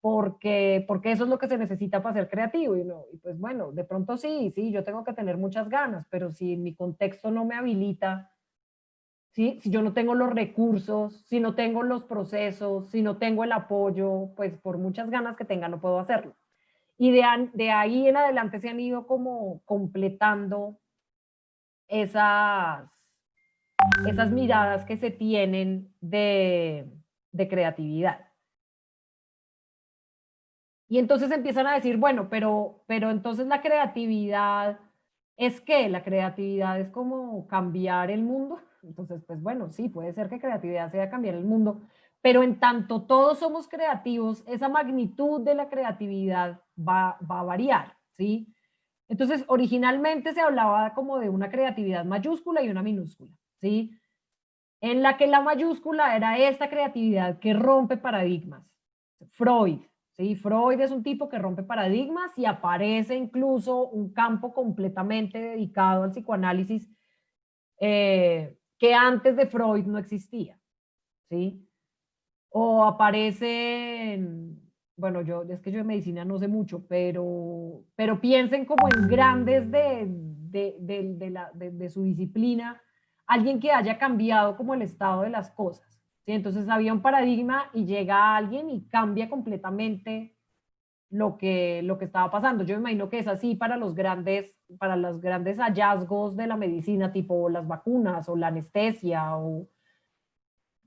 porque eso es lo que se necesita para ser creativo. Y pues, bueno, de pronto sí, yo tengo que tener muchas ganas, pero si mi contexto no me habilita, ¿sí? Si yo no tengo los recursos, si no tengo los procesos, si no tengo el apoyo, pues por muchas ganas que tenga no puedo hacerlo. Y de ahí en adelante se han ido como completando esas, esas miradas que se tienen de creatividad. Y entonces empiezan a decir, bueno, pero entonces la creatividad es que la creatividad es como cambiar el mundo. Entonces, pues bueno, sí, puede ser que creatividad sea cambiar el mundo, pero en tanto todos somos creativos, esa magnitud de la creatividad va a variar, ¿sí? Entonces, originalmente se hablaba como de una creatividad mayúscula y una minúscula, ¿sí? En la que la mayúscula era esta creatividad que rompe paradigmas. Freud, ¿sí? Freud es un tipo que rompe paradigmas y aparece incluso un campo completamente dedicado al psicoanálisis que antes de Freud no existía, ¿sí? O aparecen, bueno, es que yo de medicina no sé mucho, pero piensen como en grandes de su disciplina, alguien que haya cambiado como el estado de las cosas, ¿sí? Entonces había un paradigma y llega alguien y cambia completamente lo que estaba pasando. Yo me imagino que es así para los grandes hallazgos de la medicina, tipo las vacunas o la anestesia o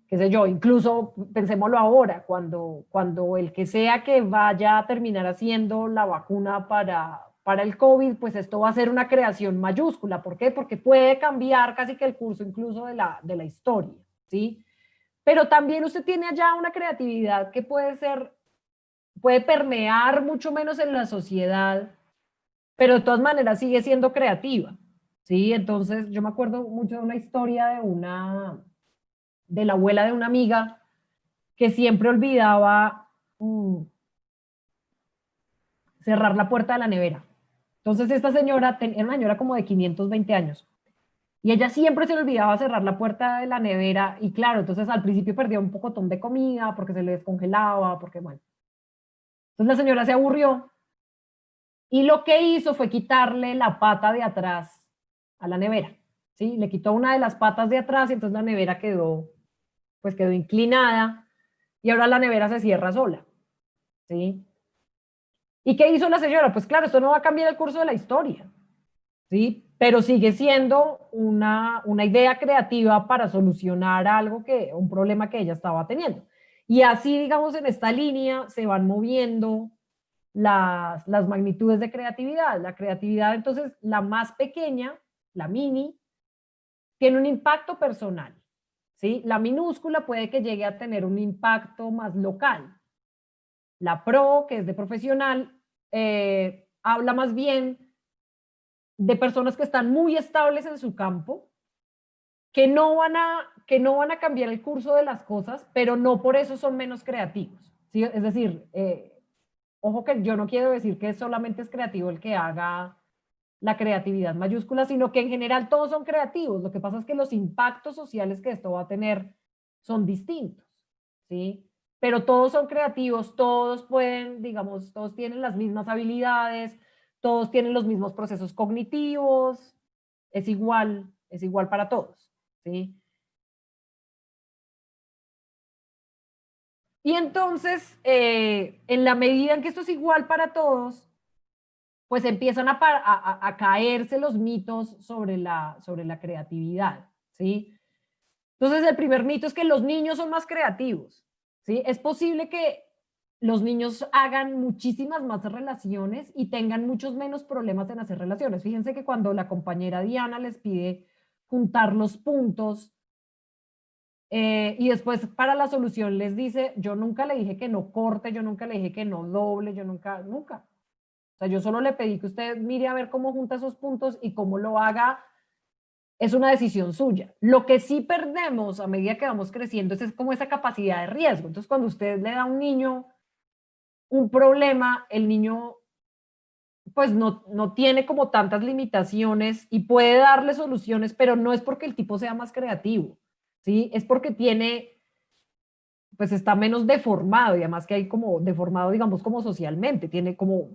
qué sé yo, incluso pensémoslo ahora, cuando el que sea que vaya a terminar haciendo la vacuna para el COVID, pues esto va a ser una creación mayúscula. ¿Por qué? Porque puede cambiar casi que el curso incluso de la historia, ¿sí? Pero también usted tiene allá una creatividad que puede permear mucho menos en la sociedad, pero de todas maneras sigue siendo creativa, ¿sí? Entonces yo me acuerdo mucho de una historia de la abuela de una amiga que siempre olvidaba cerrar la puerta de la nevera. Entonces esta señora era una señora como de 520 años y ella siempre se le olvidaba cerrar la puerta de la nevera y claro, entonces al principio perdía un pocotón de comida porque se le descongelaba, porque bueno. Entonces la señora se aburrió y lo que hizo fue quitarle la pata de atrás a la nevera, ¿sí? Le quitó una de las patas de atrás y entonces la nevera quedó inclinada y ahora la nevera se cierra sola, ¿sí? ¿Y qué hizo la señora? Pues claro, esto no va a cambiar el curso de la historia, ¿sí? Pero sigue siendo una idea creativa para solucionar un problema que ella estaba teniendo. Y así, digamos, en esta línea se van moviendo las magnitudes de creatividad. La creatividad, entonces, la más pequeña la mini, tiene un impacto personal, ¿sí? La minúscula puede que llegue a tener un impacto más local. La pro, que es de profesional, habla más bien de personas que están muy estables en su campo, que no van a cambiar el curso de las cosas, pero no por eso son menos creativos, ¿sí? Es decir, ojo que yo no quiero decir que solamente es creativo el que haga la creatividad mayúscula, sino que en general todos son creativos. Lo que pasa es que los impactos sociales que esto va a tener son distintos, ¿sí? Pero todos son creativos, todos pueden, digamos, todos tienen las mismas habilidades, todos tienen los mismos procesos cognitivos, es igual para todos, ¿sí? Y entonces, en la medida en que esto es igual para todos, pues empiezan a caerse los mitos sobre la creatividad, ¿sí? Entonces, el primer mito es que los niños son más creativos, ¿sí? Es posible que los niños hagan muchísimas más relaciones y tengan muchos menos problemas en hacer relaciones. Fíjense que cuando la compañera Diana les pide juntar los puntos y después para la solución les dice, yo nunca le dije que no corte, yo nunca le dije que no doble, yo nunca. O sea, yo solo le pedí que usted mire a ver cómo junta esos puntos y cómo lo haga, es una decisión suya. Lo que sí perdemos a medida que vamos creciendo es como esa capacidad de riesgo. Entonces, cuando usted le da a un niño un problema, el niño pues no tiene como tantas limitaciones y puede darle soluciones, pero no es porque el tipo sea más creativo, ¿sí? Es porque pues está menos deformado y además que hay como deformado, digamos, como socialmente, tiene como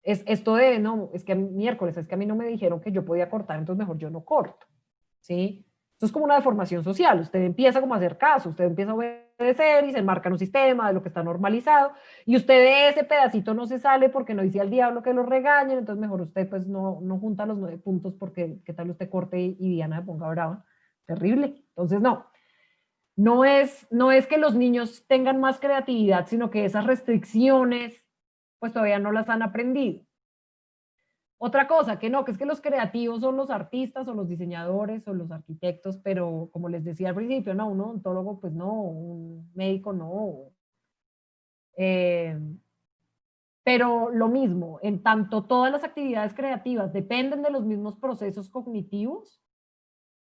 es esto de, no, es que miércoles, es que a mí no me dijeron que yo podía cortar, entonces mejor yo no corto, ¿sí? Esto es como una deformación social, usted empieza como a hacer caso, usted empieza a obedecer y se enmarca en un sistema de lo que está normalizado, y usted de ese pedacito no se sale porque no dice al diablo que lo regañen, entonces mejor usted pues no junta los 9 puntos porque qué tal usted corte y Diana se ponga brava, terrible, entonces no es que los niños tengan más creatividad, sino que esas restricciones pues todavía no las han aprendido. Otra cosa, que no, que es que los creativos son los artistas o los diseñadores o los arquitectos, pero como les decía al principio, no, un odontólogo, pues no, un médico no. Eh, pero lo mismo, en tanto todas las actividades creativas dependen de los mismos procesos cognitivos,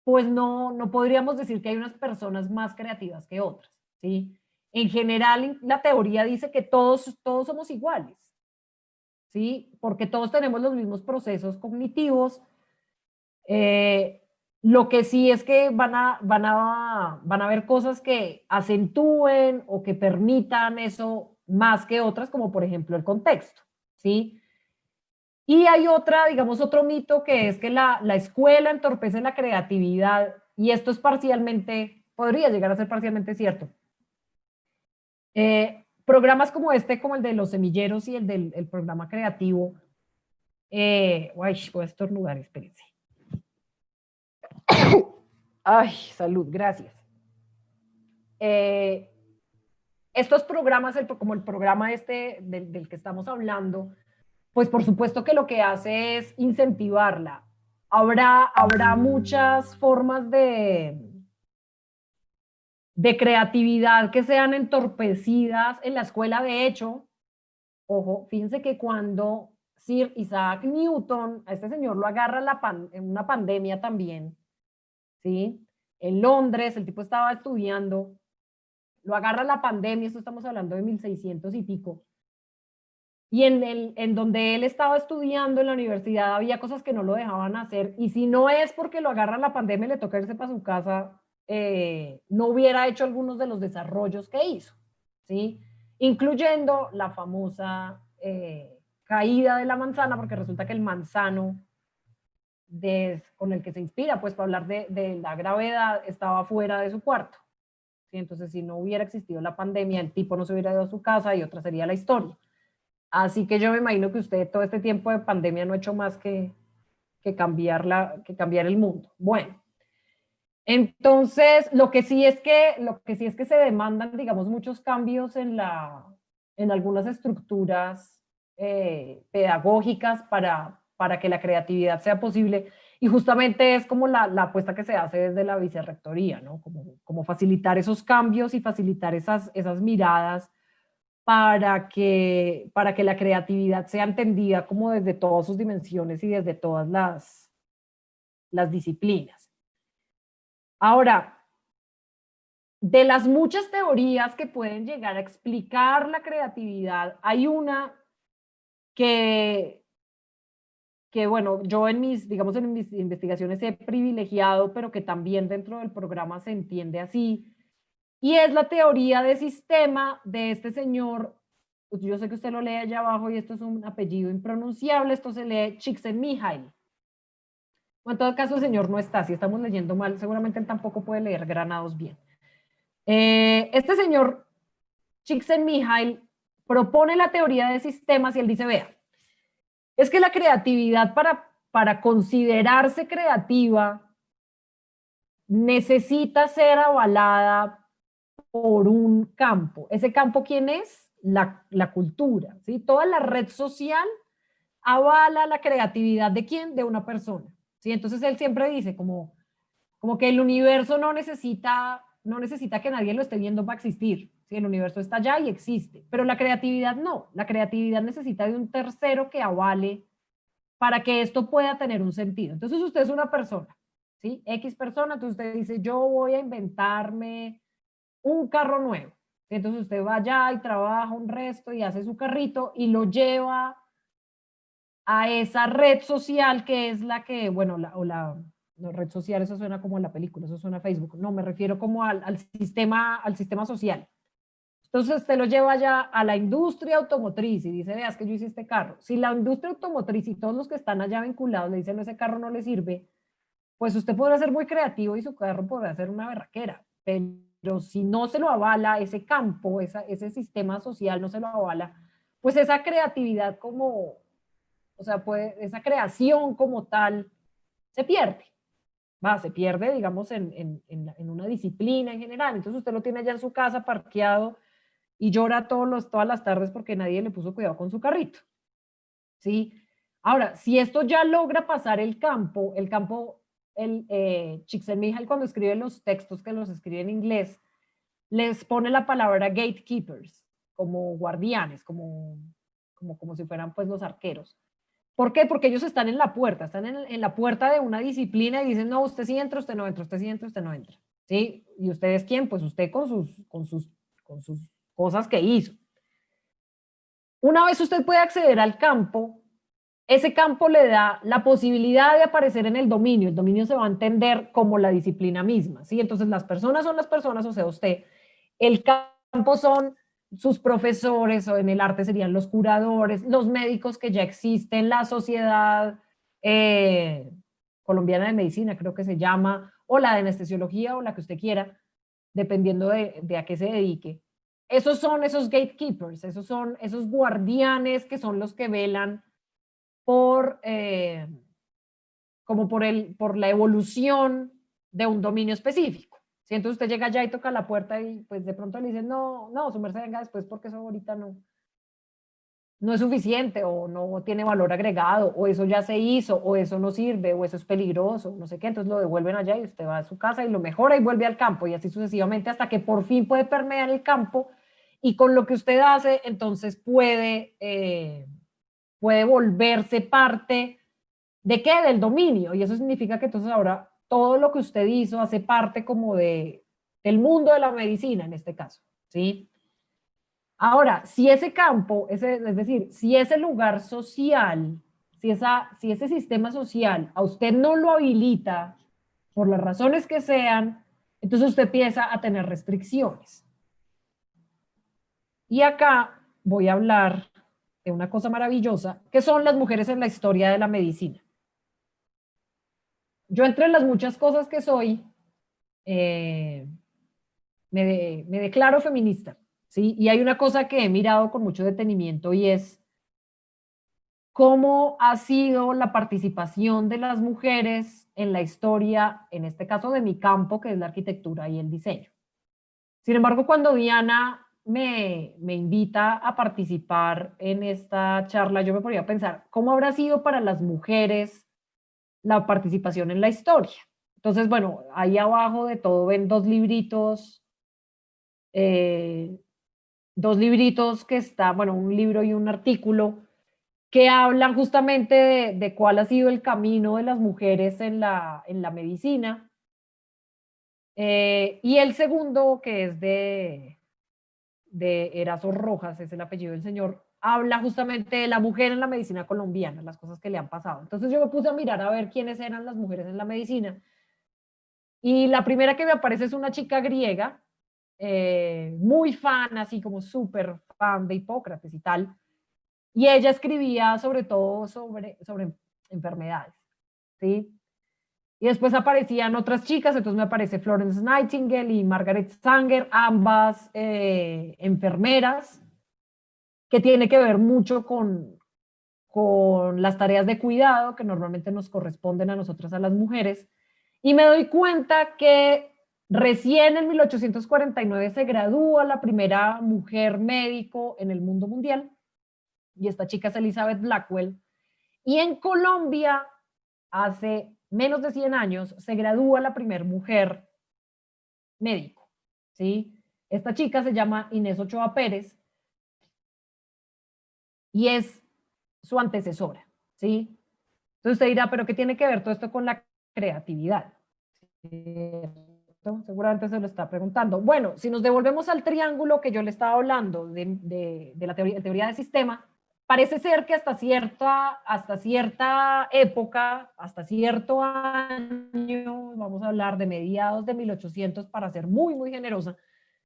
pues no podríamos decir que hay unas personas más creativas que otras, ¿sí? En general, la teoría dice que todos somos iguales, ¿sí? Porque todos tenemos los mismos procesos cognitivos. Lo que sí es que van a haber cosas que acentúen o que permitan eso más que otras, como por ejemplo el contexto, ¿sí? Y hay otra, digamos, otro mito que es que la escuela entorpece la creatividad y esto es parcialmente, podría llegar a ser parcialmente cierto. Programas como este, como el de los semilleros y el del programa creativo, voy a estornudar, espérense. Ay, salud, gracias. Estos programas, como el programa este del que estamos hablando, pues por supuesto que lo que hace es incentivarla. Habrá muchas formas de creatividad que sean entorpecidas en la escuela. De hecho, ojo, fíjense que cuando Sir Isaac Newton, a este señor lo agarra en una pandemia también, ¿sí? En Londres, el tipo estaba estudiando, lo agarra la pandemia, esto estamos hablando de 1600 y pico, y en donde él estaba estudiando en la universidad había cosas que no lo dejaban hacer, y si no es porque lo agarra la pandemia y le toca irse para su casa, no hubiera hecho algunos de los desarrollos que hizo, ¿sí? Incluyendo la famosa caída de la manzana, porque resulta que el manzano con el que se inspira, pues para hablar de la gravedad, estaba fuera de su cuarto. ¿Sí? Entonces, si no hubiera existido la pandemia, el tipo no se hubiera ido a su casa y otra sería la historia. Así que yo me imagino que usted todo este tiempo de pandemia no ha hecho más que cambiar el mundo. Bueno, entonces lo que sí es que se demandan, digamos, muchos cambios en algunas estructuras pedagógicas para que la creatividad sea posible. Y justamente es como la apuesta que se hace desde la vicerrectoría, ¿no? Como facilitar esos cambios y facilitar esas miradas para que la creatividad sea entendida como desde todas sus dimensiones y desde todas las disciplinas. Ahora, de las muchas teorías que pueden llegar a explicar la creatividad, hay una que bueno, yo digamos, en mis investigaciones he privilegiado, pero que también dentro del programa se entiende así, y es la teoría de sistema de este señor. Pues yo sé que usted lo lee allá abajo y esto es un apellido impronunciable, esto se lee Csikszentmihalyi. En todo caso, el señor no está, si estamos leyendo mal, seguramente él tampoco puede leer Granados bien. Este señor Csikszentmihalyi propone la teoría de sistemas y él dice, vea, es que la creatividad para considerarse creativa necesita ser avalada por un campo. ¿Ese campo quién es? La cultura, ¿sí? Toda la red social avala la creatividad ¿de quién? De una persona, ¿sí? Entonces él siempre dice como que el universo no necesita que nadie lo esté viendo para existir, ¿sí? El universo está allá y existe, pero la creatividad no, la creatividad necesita de un tercero que avale para que esto pueda tener un sentido. Entonces usted es una persona, ¿sí? X persona, entonces usted dice, yo voy a inventarme un carro nuevo. Entonces usted va allá y trabaja un resto y hace su carrito y lo lleva a esa red social que es la que, bueno, no, red social, eso suena como en la película, eso suena a Facebook. No, me refiero como al sistema social. Entonces usted lo lleva ya a la industria automotriz y dice, veas que yo hice este carro. Si la industria automotriz y todos los que están allá vinculados le dicen, no, ese carro no le sirve, pues usted podrá ser muy creativo y su carro podrá ser una berraquera. Pero si no se lo avala ese campo, ese sistema social no se lo avala, pues esa creatividad o sea, esa creación como tal se pierde. Se pierde, digamos, en una disciplina en general. Entonces usted lo tiene allá en su casa parqueado y llora todas las tardes porque nadie le puso cuidado con su carrito. ¿Sí? Ahora, si esto ya logra pasar el campo, Csikszentmihalyi cuando escribe los textos, que los escribe en inglés, les pone la palabra gatekeepers, como guardianes, como si fueran pues los arqueros. ¿Por qué? Porque ellos están en la puerta, están en la puerta de una disciplina y dicen, no, usted sí entra, usted no entra, usted sí entra, usted no entra. ¿Sí? ¿Y usted es quién? Pues usted con sus cosas que hizo. Una vez usted puede acceder al campo, ese campo le da la posibilidad de aparecer en el dominio se va a entender como la disciplina misma, ¿sí? Entonces las personas son las personas, o sea, usted, el campo son sus profesores, o en el arte serían los curadores, los médicos que ya existen, la sociedad colombiana de medicina, creo que se llama, o la de anestesiología, o la que usted quiera, dependiendo de a qué se dedique. Esos son esos gatekeepers, esos son esos guardianes que son los que velan por la evolución de un dominio específico. Si entonces usted llega allá y toca la puerta y pues de pronto le dicen, no, su merced venga después porque eso ahorita no es suficiente o no tiene valor agregado o eso ya se hizo o eso no sirve o eso es peligroso, no sé qué, entonces lo devuelven allá y usted va a su casa y lo mejora y vuelve al campo y así sucesivamente hasta que por fin puede permear el campo y con lo que usted hace entonces puede volverse parte ¿de qué? Del dominio. Y eso significa que entonces ahora todo lo que usted hizo hace parte como del mundo de la medicina en este caso, ¿sí? Ahora, si ese campo, es decir, si ese lugar social, si ese sistema social a usted no lo habilita por las razones que sean, entonces usted empieza a tener restricciones. Y acá voy a hablar de una cosa maravillosa, que son las mujeres en la historia de la medicina. Yo entre las muchas cosas que soy, me declaro feminista, ¿sí? Y hay una cosa que he mirado con mucho detenimiento y es cómo ha sido la participación de las mujeres en la historia, en este caso de mi campo, que es la arquitectura y el diseño. Sin embargo, cuando Diana me invita a participar en esta charla, yo me ponía a pensar, ¿cómo habrá sido para las mujeres la participación en la historia. Entonces, bueno, ahí abajo de todo ven dos libritos que está, bueno, un libro y un artículo que hablan justamente de cuál ha sido el camino de las mujeres en la medicina. Y el segundo, que es de Erazo Rojas, es el apellido del señor, habla justamente de la mujer en la medicina colombiana, las cosas que le han pasado. Entonces yo me puse a mirar a ver quiénes eran las mujeres en la medicina. Y la primera que me aparece es una chica griega, muy fan, así como súper fan de Hipócrates y tal. Y ella escribía sobre todo sobre enfermedades, ¿sí? Y después aparecían otras chicas, entonces me aparece Florence Nightingale y Margaret Sanger, ambas enfermeras, que tiene que ver mucho con las tareas de cuidado que normalmente nos corresponden a nosotras, a las mujeres. Y me doy cuenta que recién en 1849 se gradúa la primera mujer médico en el mundo mundial, y esta chica es Elizabeth Blackwell. Y en Colombia, hace menos de 100 años, se gradúa la primera mujer médico, ¿sí? Esta chica se llama Inés Ochoa Pérez y es su antecesora, ¿sí? Entonces usted dirá, ¿pero qué tiene que ver todo esto con la creatividad? ¿Cierto? Seguramente se lo está preguntando. Bueno, si nos devolvemos al triángulo que yo le estaba hablando de la teoría del sistema, parece ser que hasta cierta época, hasta cierto año, vamos a hablar de mediados de 1800 para ser muy, muy generosa,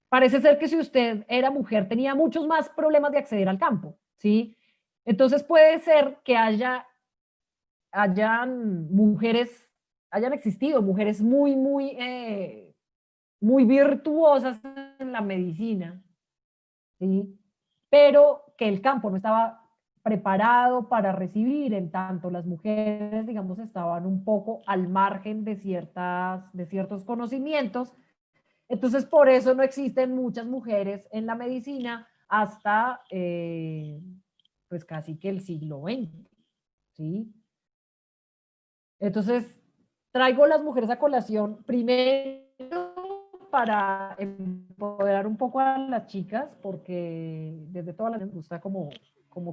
parece ser que si usted era mujer tenía muchos más problemas de acceder al campo, ¿sí? Entonces puede ser que hayan existido mujeres muy, muy, muy virtuosas en la medicina, ¿sí? Pero que el campo no estaba preparado para recibir, en tanto las mujeres, digamos, estaban un poco al margen de ciertos conocimientos. Entonces, por eso no existen muchas mujeres en la medicina hasta, pues, casi que el siglo XX, ¿sí? Entonces, traigo las mujeres a colación primero para empoderar un poco a las chicas, porque desde todas las me gusta como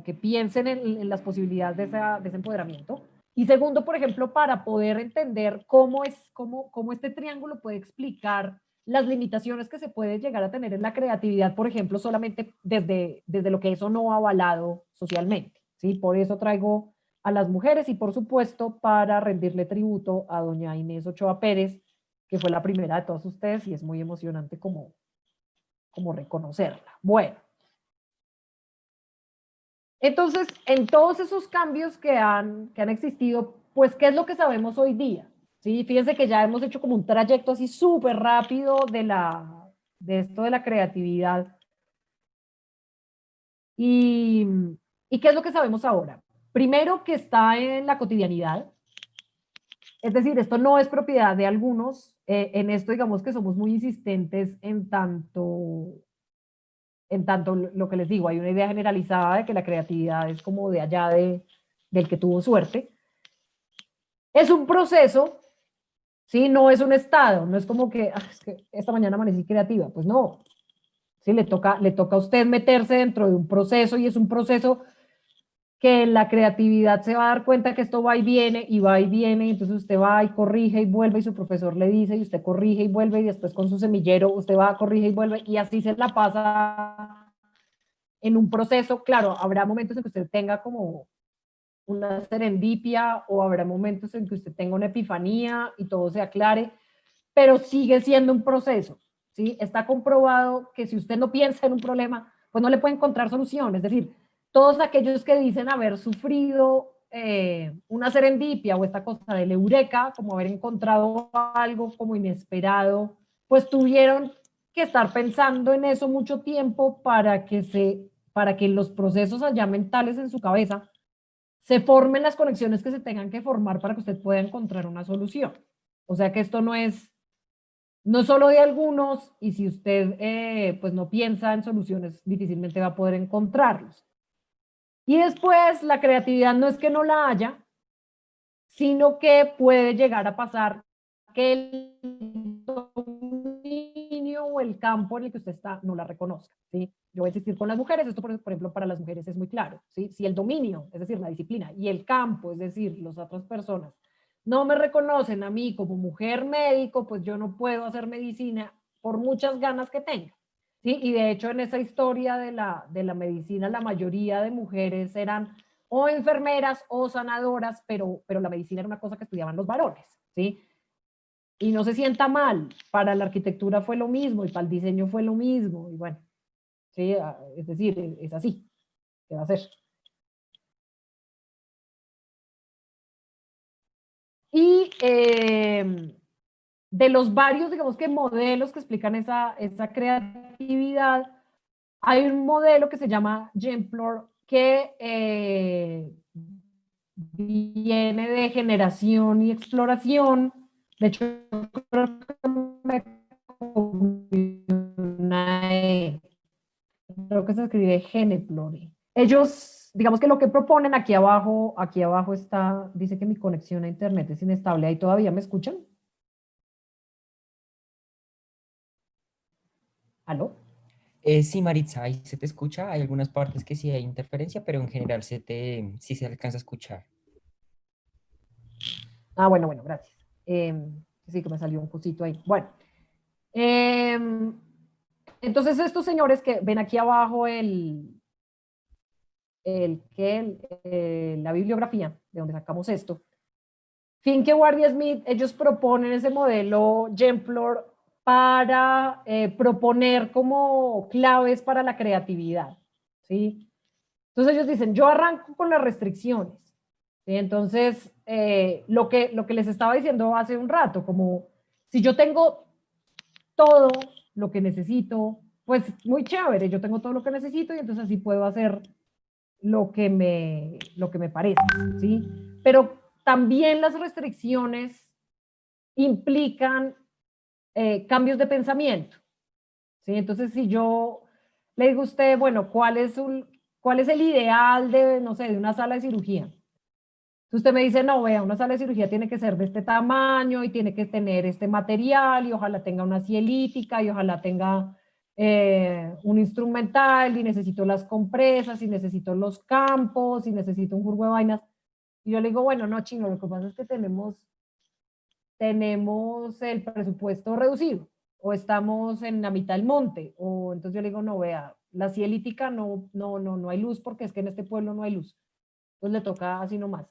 que piensen en las posibilidades de ese empoderamiento. Y segundo, por ejemplo, para poder entender cómo este triángulo puede explicar las limitaciones que se puede llegar a tener en la creatividad, por ejemplo, solamente desde lo que eso no ha avalado socialmente, ¿sí? Por eso traigo a las mujeres y, por supuesto, para rendirle tributo a doña Inés Ochoa Pérez, que fue la primera de todos ustedes y es muy emocionante como reconocerla. Bueno, entonces, en todos esos cambios que han existido, pues, ¿qué es lo que sabemos hoy día? ¿Sí? Fíjense que ya hemos hecho como un trayecto así súper rápido de esto de la creatividad. ¿Y qué es lo que sabemos ahora? Primero, que está en la cotidianidad. Es decir, esto no es propiedad de algunos. En esto, digamos que somos muy insistentes en tanto lo que les digo, hay una idea generalizada de que la creatividad es como de allá del que tuvo suerte. Es un proceso, ¿sí? No es un estado, no es como que, es que esta mañana amanecí creativa, pues no. ¿Sí? Le toca a usted meterse dentro de un proceso, y es un proceso que la creatividad se va a dar cuenta que esto va y viene, y va y viene, y entonces usted va y corrige y vuelve, y su profesor le dice, y usted corrige y vuelve, y después con su semillero usted va, corrige y vuelve, y así se la pasa en un proceso. Claro, habrá momentos en que usted tenga como una serendipia, o habrá momentos en que usted tenga una epifanía y todo se aclare, pero sigue siendo un proceso, ¿sí? Está comprobado que si usted no piensa en un problema, pues no le puede encontrar solución. Es decir, todos aquellos que dicen haber sufrido una serendipia o esta cosa del eureka, como haber encontrado algo como inesperado, pues tuvieron que estar pensando en eso mucho tiempo para que los procesos allá mentales en su cabeza se formen las conexiones que se tengan que formar para que usted pueda encontrar una solución. O sea que esto no solo de algunos, y si usted pues no piensa en soluciones, difícilmente va a poder encontrarlos. Y después, la creatividad no es que no la haya, sino que puede llegar a pasar que el dominio o el campo en el que usted está no la reconozca, ¿sí? Yo voy a insistir con las mujeres, esto por ejemplo para las mujeres es muy claro, ¿sí? Si el dominio, es decir, la disciplina, y el campo, es decir, las otras personas, no me reconocen a mí como mujer médico, pues yo no puedo hacer medicina por muchas ganas que tenga, ¿sí? Y de hecho en esa historia de la medicina, la mayoría de mujeres eran o enfermeras o sanadoras, pero la medicina era una cosa que estudiaban los varones, ¿sí? Y no se sienta mal, para la arquitectura fue lo mismo y para el diseño fue lo mismo, y bueno, ¿sí? Es decir, es así, ¿qué va a ser? Y de los varios, digamos que modelos que explican esa creatividad, hay un modelo que se llama Gemplor que viene de generación y exploración. De hecho, creo que me creo que se escribe Geneplore. Ellos, digamos que lo que proponen aquí abajo está, dice que mi conexión a internet es inestable. ¿Ahí todavía me escuchan? ¿Aló? Sí, Maritza, ahí se te escucha. Hay algunas partes que sí hay interferencia, pero en general sí se alcanza a escuchar. Ah, bueno, bueno, gracias. Sí, que me salió un cosito ahí. Bueno, eh, entonces estos señores que ven aquí abajo la bibliografía de donde sacamos esto, Finke, y Smith, ellos proponen ese modelo Gemplor para proponer como claves para la creatividad, ¿sí? Entonces ellos dicen, yo arranco con las restricciones, ¿sí? Entonces, lo que les estaba diciendo hace un rato, como si yo tengo todo lo que necesito, pues muy chévere, yo tengo todo lo que necesito y entonces así puedo hacer lo que me parece, ¿sí? Pero también las restricciones implican cambios de pensamiento, ¿sí? Entonces, si yo le digo a usted, bueno, ¿cuál es el ideal de, no sé, de una sala de cirugía? Si usted me dice, no, vea, una sala de cirugía tiene que ser de este tamaño y tiene que tener este material y ojalá tenga una cielítica y ojalá tenga un instrumental y necesito las compresas y necesito los campos y necesito un jurgo de vainas. Y yo le digo, bueno, no, chino, lo que pasa es que tenemos el presupuesto reducido o estamos en la mitad del monte. O entonces yo le digo, no, vea, la cielítica no hay luz porque es que en este pueblo no hay luz. Entonces le toca así nomás.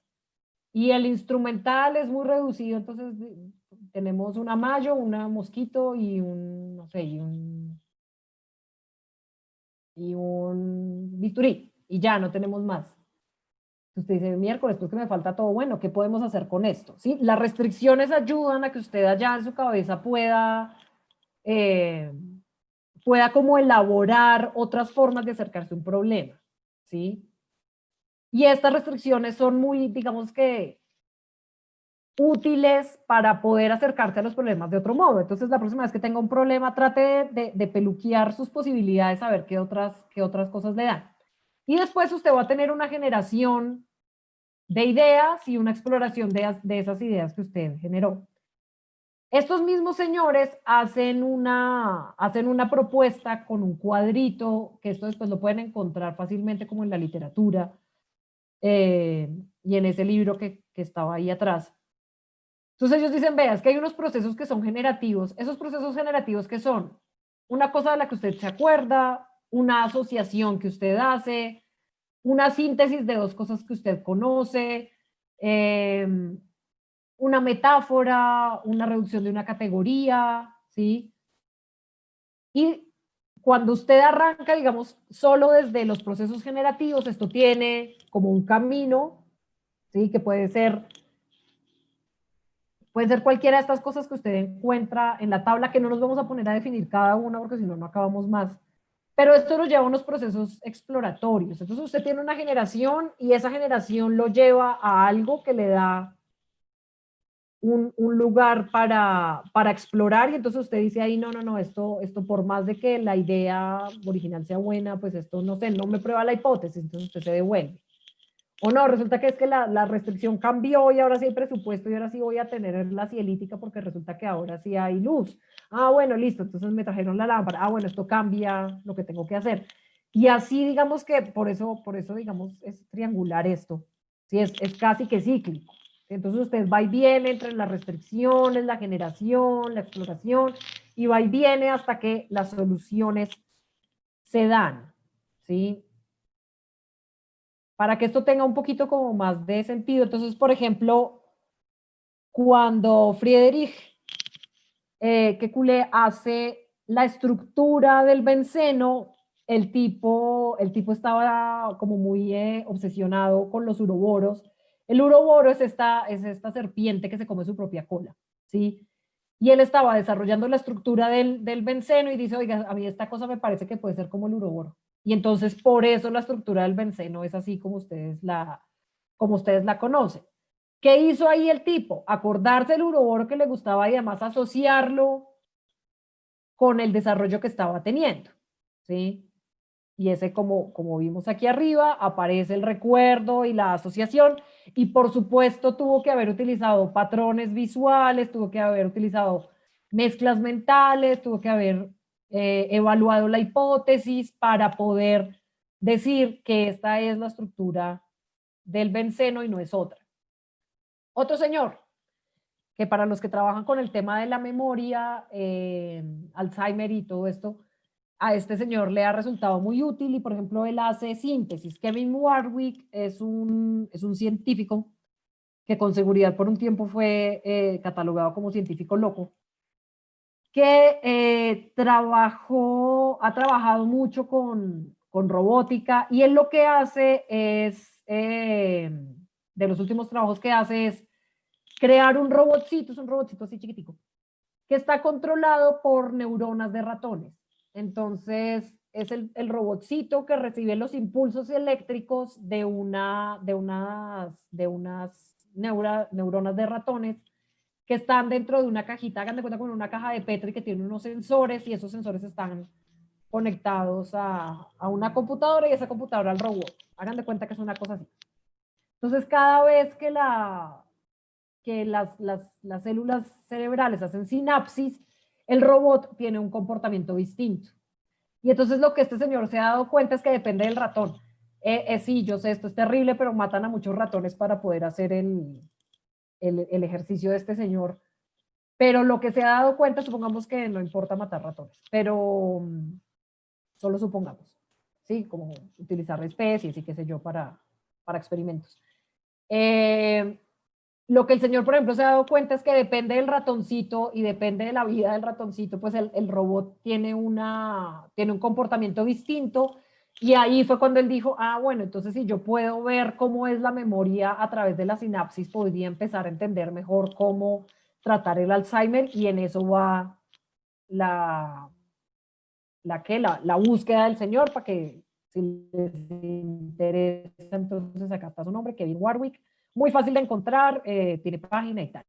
Y el instrumental es muy reducido, entonces tenemos una mayo, una mosquito y un, no sé, y un bisturí. Y ya, no tenemos más. Usted dice, miércoles, pues que me falta todo. Bueno, ¿qué podemos hacer con esto? ¿Sí? Las restricciones ayudan a que usted allá en su cabeza eh, pueda como elaborar otras formas de acercarse a un problema. ¿Sí? Y estas restricciones son muy, digamos que, útiles para poder acercarse a los problemas de otro modo. Entonces, la próxima vez que tenga un problema, trate de peluquear sus posibilidades, a ver qué otras cosas le dan. Y después usted va a tener una generación de ideas y una exploración de esas ideas que usted generó. Estos mismos señores hacen una propuesta con un cuadrito, que esto después lo pueden encontrar fácilmente como en la literatura y en ese libro que estaba ahí atrás. Entonces ellos dicen, veas que hay unos procesos que son generativos. Esos procesos generativos que son una cosa de la que usted se acuerda, una asociación que usted hace, una síntesis de dos cosas que usted conoce, eh, una metáfora, una reducción de una categoría, ¿sí? Y cuando usted arranca, digamos, solo desde los procesos generativos, esto tiene como un camino, ¿sí? Que pueden ser cualquiera de estas cosas que usted encuentra en la tabla, que no nos vamos a poner a definir cada una porque si no, no acabamos más. Pero esto lo lleva a unos procesos exploratorios. Entonces usted tiene una generación y esa generación lo lleva a algo que le da un lugar para explorar y entonces usted dice ahí, no, esto por más de que la idea original sea buena, pues esto no sé, no me prueba la hipótesis, entonces usted se devuelve. O no, resulta que es que la restricción cambió y ahora sí hay presupuesto y ahora sí voy a tener la cielítica porque resulta que ahora sí hay luz. Ah, bueno, listo, entonces me trajeron la lámpara. Ah, bueno, esto cambia lo que tengo que hacer. Y así digamos que por eso digamos es triangular esto. Sí, es casi que cíclico. Entonces usted va y viene entre las restricciones, la generación, la exploración, y va y viene hasta que las soluciones se dan, ¿sí? Para que esto tenga un poquito como más de sentido. Entonces, por ejemplo, cuando Friedrich Kekulé hace la estructura del benceno, el tipo estaba como muy obsesionado con los uroboros. El uroboro es esta serpiente que se come su propia cola, ¿sí? Y él estaba desarrollando la estructura del benceno y dice, oiga, a mí esta cosa me parece que puede ser como el uroboro. Y entonces por eso la estructura del benceno es así como ustedes la conocen. ¿Qué hizo ahí el tipo? Acordarse del uroboro que le gustaba y además asociarlo con el desarrollo que estaba teniendo, ¿sí? Y ese, como vimos aquí arriba, aparece el recuerdo y la asociación, y por supuesto tuvo que haber utilizado patrones visuales, tuvo que haber utilizado mezclas mentales, tuvo que haber evaluado la hipótesis para poder decir que esta es la estructura del benceno y no es otra. Otro señor, que para los que trabajan con el tema de la memoria, Alzheimer y todo esto, a este señor le ha resultado muy útil y, por ejemplo, él hace síntesis. Kevin Warwick es un científico que con seguridad por un tiempo fue catalogado como científico loco, que ha trabajado mucho con robótica y él lo que hace es, de los últimos trabajos que hace es crear es un robotcito así chiquitico, que está controlado por neuronas de ratones. Entonces, es el robotcito que recibe los impulsos eléctricos de unas neuronas de ratones que están dentro de una cajita, hagan de cuenta con una caja de Petri que tiene unos sensores y esos sensores están conectados a una computadora y esa computadora al robot. Hagan de cuenta que es una cosa así. Entonces, cada vez que las células cerebrales hacen sinapsis, el robot tiene un comportamiento distinto. Y entonces lo que este señor se ha dado cuenta es que depende del ratón. Sí, yo sé, esto es terrible, pero matan a muchos ratones para poder hacer el ejercicio de este señor. Pero lo que se ha dado cuenta, supongamos que no importa matar ratones, pero solo supongamos, ¿sí? Como utilizar especies y qué sé yo para experimentos. Lo que el señor, por ejemplo, se ha dado cuenta es que depende del ratoncito y depende de la vida del ratoncito, pues el robot tiene un comportamiento distinto. Y ahí fue cuando él dijo, ah, bueno, entonces si yo puedo ver cómo es la memoria a través de la sinapsis, podría empezar a entender mejor cómo tratar el Alzheimer y en eso va la, la búsqueda del señor para que si les interesa, entonces acá está su nombre, Kevin Warwick. Muy fácil de encontrar, tiene página y tal.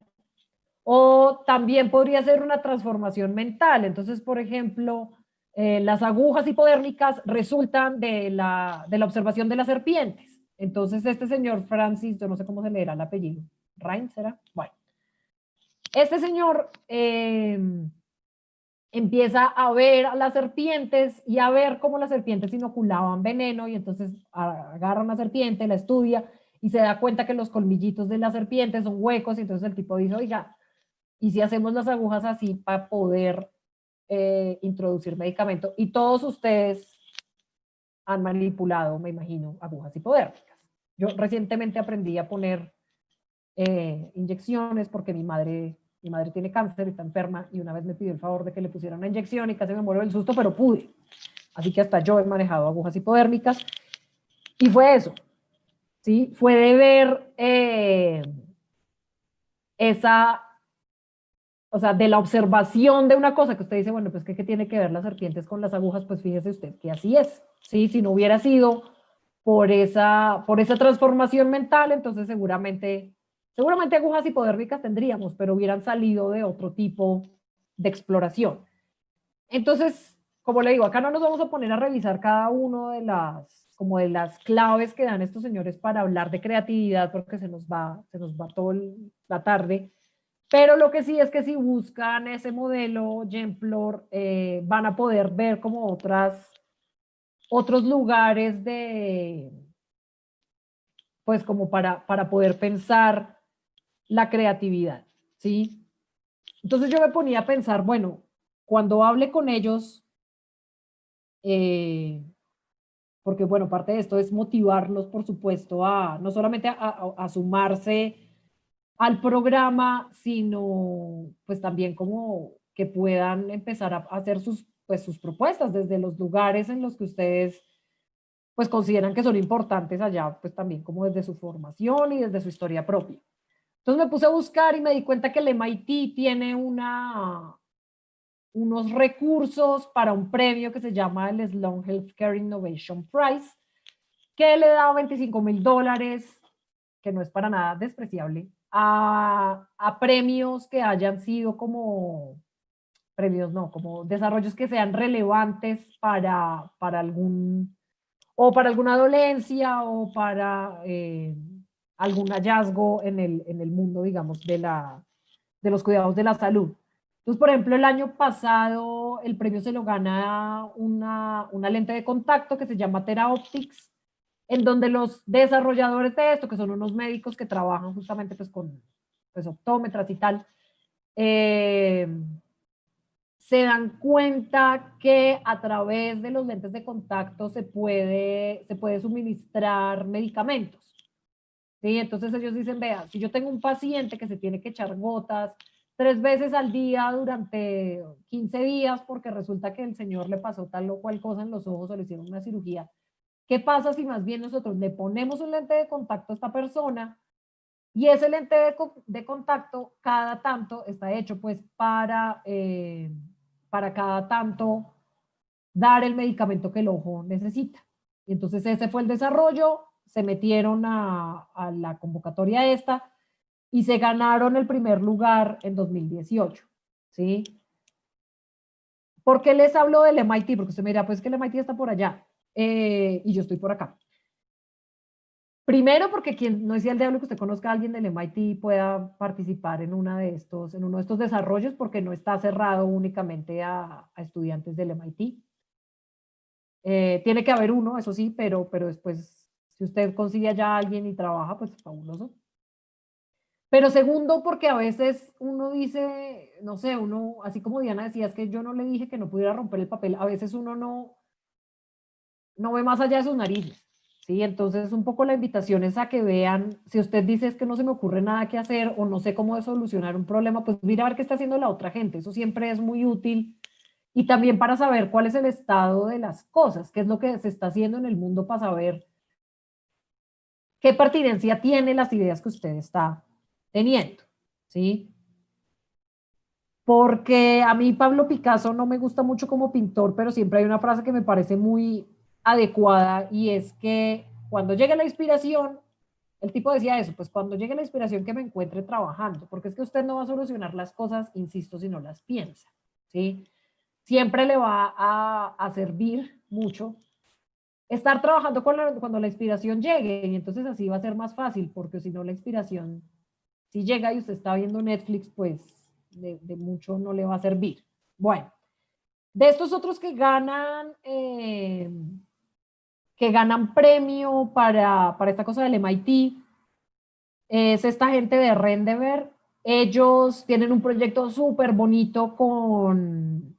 O también podría ser una transformación mental. Entonces, por ejemplo, las agujas hipodérmicas resultan de la observación de las serpientes. Entonces, este señor Francis, yo no sé cómo se leerá el apellido, Ryan, ¿será? Bueno, este señor empieza a ver a las serpientes y a ver cómo las serpientes inoculaban veneno y entonces agarra una serpiente, la estudia y se da cuenta que los colmillitos de la serpiente son huecos y entonces el tipo dice, oiga, ¿y si hacemos las agujas así para poder introducir medicamento? Y todos ustedes han manipulado, me imagino, agujas hipodérmicas. Yo recientemente aprendí a poner inyecciones porque mi madre tiene cáncer, está enferma y una vez me pidió el favor de que le pusiera una inyección y casi me muero del susto, pero pude. Así que hasta yo he manejado agujas hipodérmicas y fue eso, ¿sí? Fue de ver o sea, de la observación de una cosa que usted dice, bueno, pues ¿qué tiene que ver las serpientes con las agujas? Pues fíjese usted que así es, ¿sí? Si no hubiera sido por esa transformación mental, entonces seguramente agujas hipodérmicas tendríamos, pero hubieran salido de otro tipo de exploración. Entonces, como le digo, acá no nos vamos a poner a revisar cada uno de como de las claves que dan estos señores para hablar de creatividad, porque se nos va toda la tarde. Pero lo que sí es que si buscan ese modelo, Gemplor, van a poder ver como otros lugares pues como para poder pensar la creatividad, ¿sí? Entonces yo me ponía a pensar, bueno, cuando hable con ellos, porque bueno, parte de esto es motivarlos, por supuesto, no solamente a sumarse al programa, sino pues también como que puedan empezar a hacer pues, sus propuestas desde los lugares en los que ustedes pues consideran que son importantes allá, pues también como desde su formación y desde su historia propia. Entonces me puse a buscar y me di cuenta que el MIT tiene unos recursos para un premio que se llama el Sloan Healthcare Innovation Prize, que le da $25,000, que no es para nada despreciable, a premios que hayan sido como, premios no, como desarrollos que sean relevantes para o para alguna dolencia o para algún hallazgo en el mundo, digamos, de los cuidados de la salud. Entonces, por ejemplo, el año pasado el premio se lo gana una lente de contacto que se llama TeraOptics, en donde los desarrolladores de esto, que son unos médicos que trabajan justamente pues, con pues, optómetras y tal, se dan cuenta que a través de los lentes de contacto se puede suministrar medicamentos. ¿Sí? Entonces ellos dicen, vea, si yo tengo un paciente que se tiene que echar gotas 3 veces al día durante 15 días porque resulta que el señor le pasó tal o cual cosa en los ojos o le hicieron una cirugía, ¿qué pasa si más bien nosotros le ponemos un lente de contacto a esta persona y ese lente de contacto cada tanto está hecho pues para cada tanto dar el medicamento que el ojo necesita? Y entonces ese fue el desarrollo, se metieron a la convocatoria esta y se ganaron el primer lugar en 2018, ¿sí? ¿Por qué les hablo del MIT? Porque usted me dirá, pues que el MIT está por allá y yo estoy por acá. Primero, porque quien no decía el diablo que usted conozca a alguien del MIT pueda participar en uno de estos desarrollos, porque no está cerrado únicamente a estudiantes del MIT. Tiene que haber uno, eso sí, pero después, si usted consigue allá a alguien y trabaja, pues fabuloso. Pero segundo, porque a veces uno dice, no sé, uno, así como Diana decía, es que yo no le dije que no pudiera romper el papel, a veces uno no ve más allá de sus narices, ¿sí? Entonces, un poco la invitación es a que vean, si usted dice es que no se me ocurre nada que hacer o no sé cómo solucionar un problema, pues mira a ver qué está haciendo la otra gente, eso siempre es muy útil. Y también para saber cuál es el estado de las cosas, qué es lo que se está haciendo en el mundo para saber qué pertinencia tienen las ideas que usted está teniendo, ¿sí? Porque a mí Pablo Picasso no me gusta mucho como pintor, pero siempre hay una frase que me parece muy adecuada y es que cuando llegue la inspiración, el tipo decía eso, pues cuando llegue la inspiración que me encuentre trabajando, porque es que usted no va a solucionar las cosas, insisto, si no las piensa, ¿sí? Siempre le va a servir mucho estar trabajando cuando la inspiración llegue y entonces así va a ser más fácil, porque si no la inspiración, si llega y usted está viendo Netflix, pues de mucho no le va a servir. Bueno, de estos otros que ganan premio para esta cosa del MIT, es esta gente de Rendever. Ellos tienen un proyecto súper bonito con